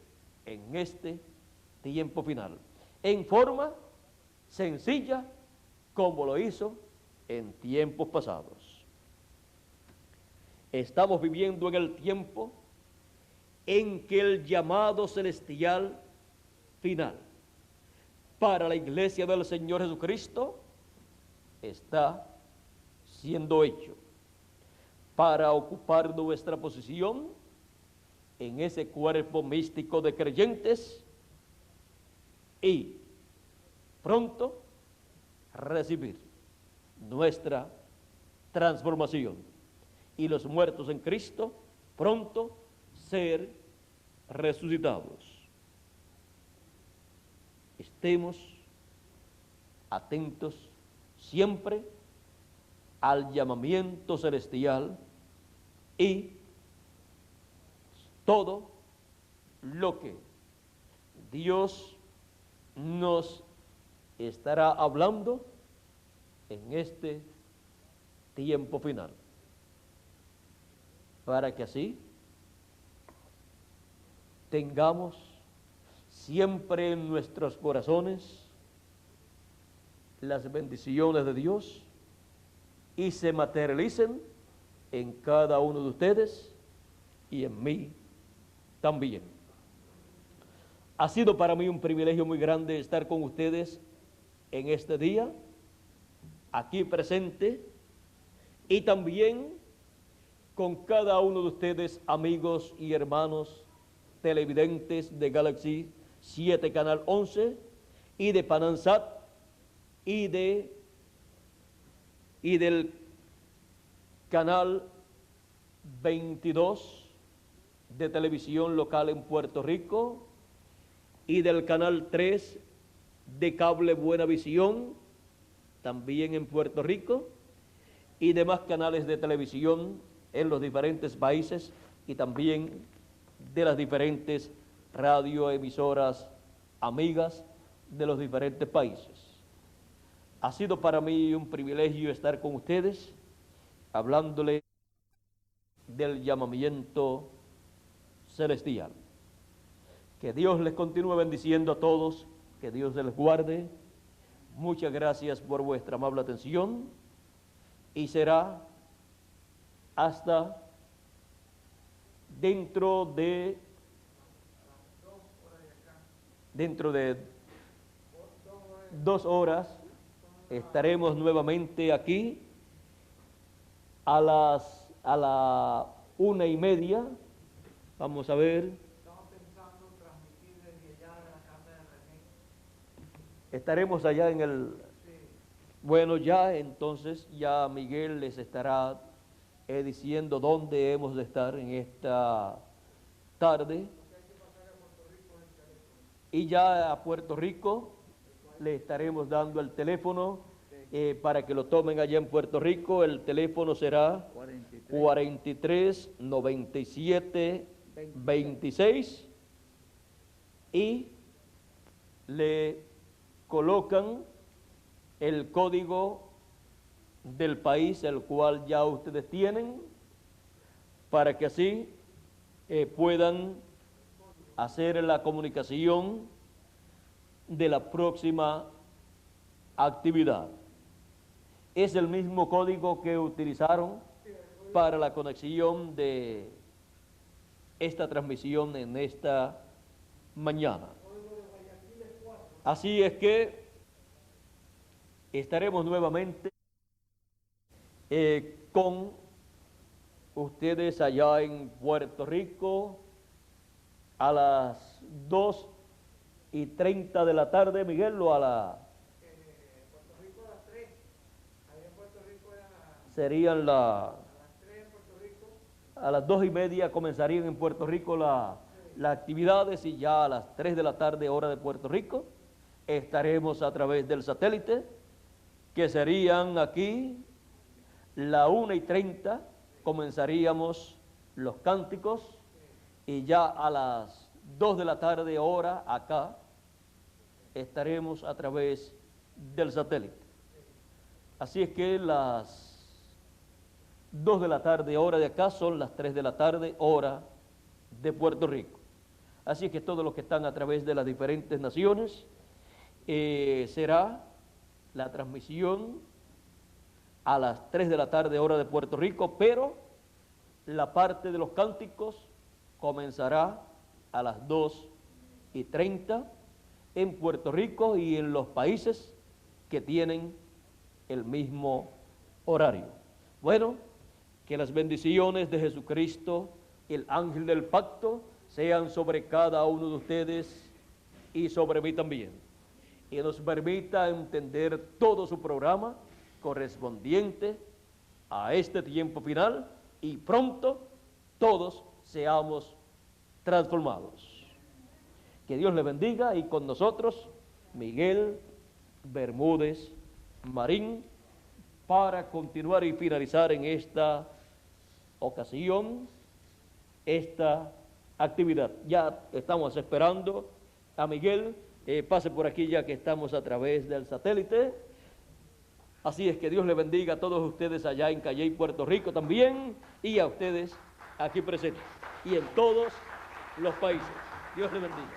en este tiempo final, en forma sencilla como lo hizo en tiempos pasados. Estamos viviendo en el tiempo en que el llamado celestial final para la iglesia del Señor Jesucristo está siendo hecho, para ocupar nuestra posición en ese cuerpo místico de creyentes y pronto recibir nuestra transformación y los muertos en Cristo pronto ser resucitados. Estemos atentos siempre al llamamiento celestial y todo lo que Dios nos estará hablando en este tiempo final, para que así tengamos siempre en nuestros corazones las bendiciones de Dios y se materialicen en cada uno de ustedes y en mí también. Ha sido para mí un privilegio muy grande estar con ustedes en este día, aquí presente, y también con cada uno de ustedes, amigos y hermanos televidentes de Galaxy 7 Canal 11 y de Panansat y del Canal 22 de televisión local en Puerto Rico y del Canal 3 de cable Buena Visión, también en Puerto Rico, y demás canales de televisión en los diferentes países y también de las diferentes radioemisoras amigas de los diferentes países. Ha sido para mí un privilegio estar con ustedes, hablándole del llamamiento celestial. Que Dios les continúe bendiciendo a todos, que Dios les guarde. Muchas gracias por vuestra amable atención y será hasta dentro de 2 horas estaremos nuevamente aquí a la 1:30. Vamos a ver. Estamos pensando en transmitir desde allá de la casa de René. Estaremos allá en el... Sí. Bueno, ya entonces ya Miguel les estará diciendo dónde hemos de estar en esta tarde. Y ya a Puerto Rico le estaremos dando el teléfono para que lo tomen allá en Puerto Rico. El teléfono será 43 97 26 y le colocan el código del país el cual ya ustedes tienen para que así puedan hacer la comunicación de la próxima actividad. Es el mismo código que utilizaron para la conexión de esta transmisión en esta mañana. Así es que estaremos nuevamente con ustedes allá en Puerto Rico a las 2:30 de la tarde, Miguel, o a la... Puerto Rico a las 3. Allá en Puerto Rico serían a las 3 en Puerto Rico. A las 2:30 comenzarían en Puerto Rico las actividades y ya a las 3 de la tarde, hora de Puerto Rico, estaremos a través del satélite, que serían aquí la 1:30, comenzaríamos los cánticos y ya a las 2 de la tarde, hora acá, estaremos a través del satélite. Así es que las 2 de la tarde, hora de acá, son las 3 de la tarde, hora de Puerto Rico. Así es que todos los que están a través de las diferentes naciones, será la transmisión a las 3 de la tarde, hora de Puerto Rico, pero la parte de los cánticos comenzará a las 2:30 en Puerto Rico y en los países que tienen el mismo horario. Bueno, que las bendiciones de Jesucristo, el ángel del pacto, sean sobre cada uno de ustedes y sobre mí también. Y nos permita entender todo su programa correspondiente a este tiempo final y pronto todos seamos transformados. Que Dios le bendiga y con nosotros Miguel Bermúdez Marín para continuar y finalizar en esta ocasión esta actividad. Ya estamos esperando a Miguel, pase por aquí ya que estamos a través del satélite. Así es que Dios le bendiga a todos ustedes allá en Calley, Puerto Rico también, y a ustedes aquí presentes, y en todos los países. Dios le bendiga.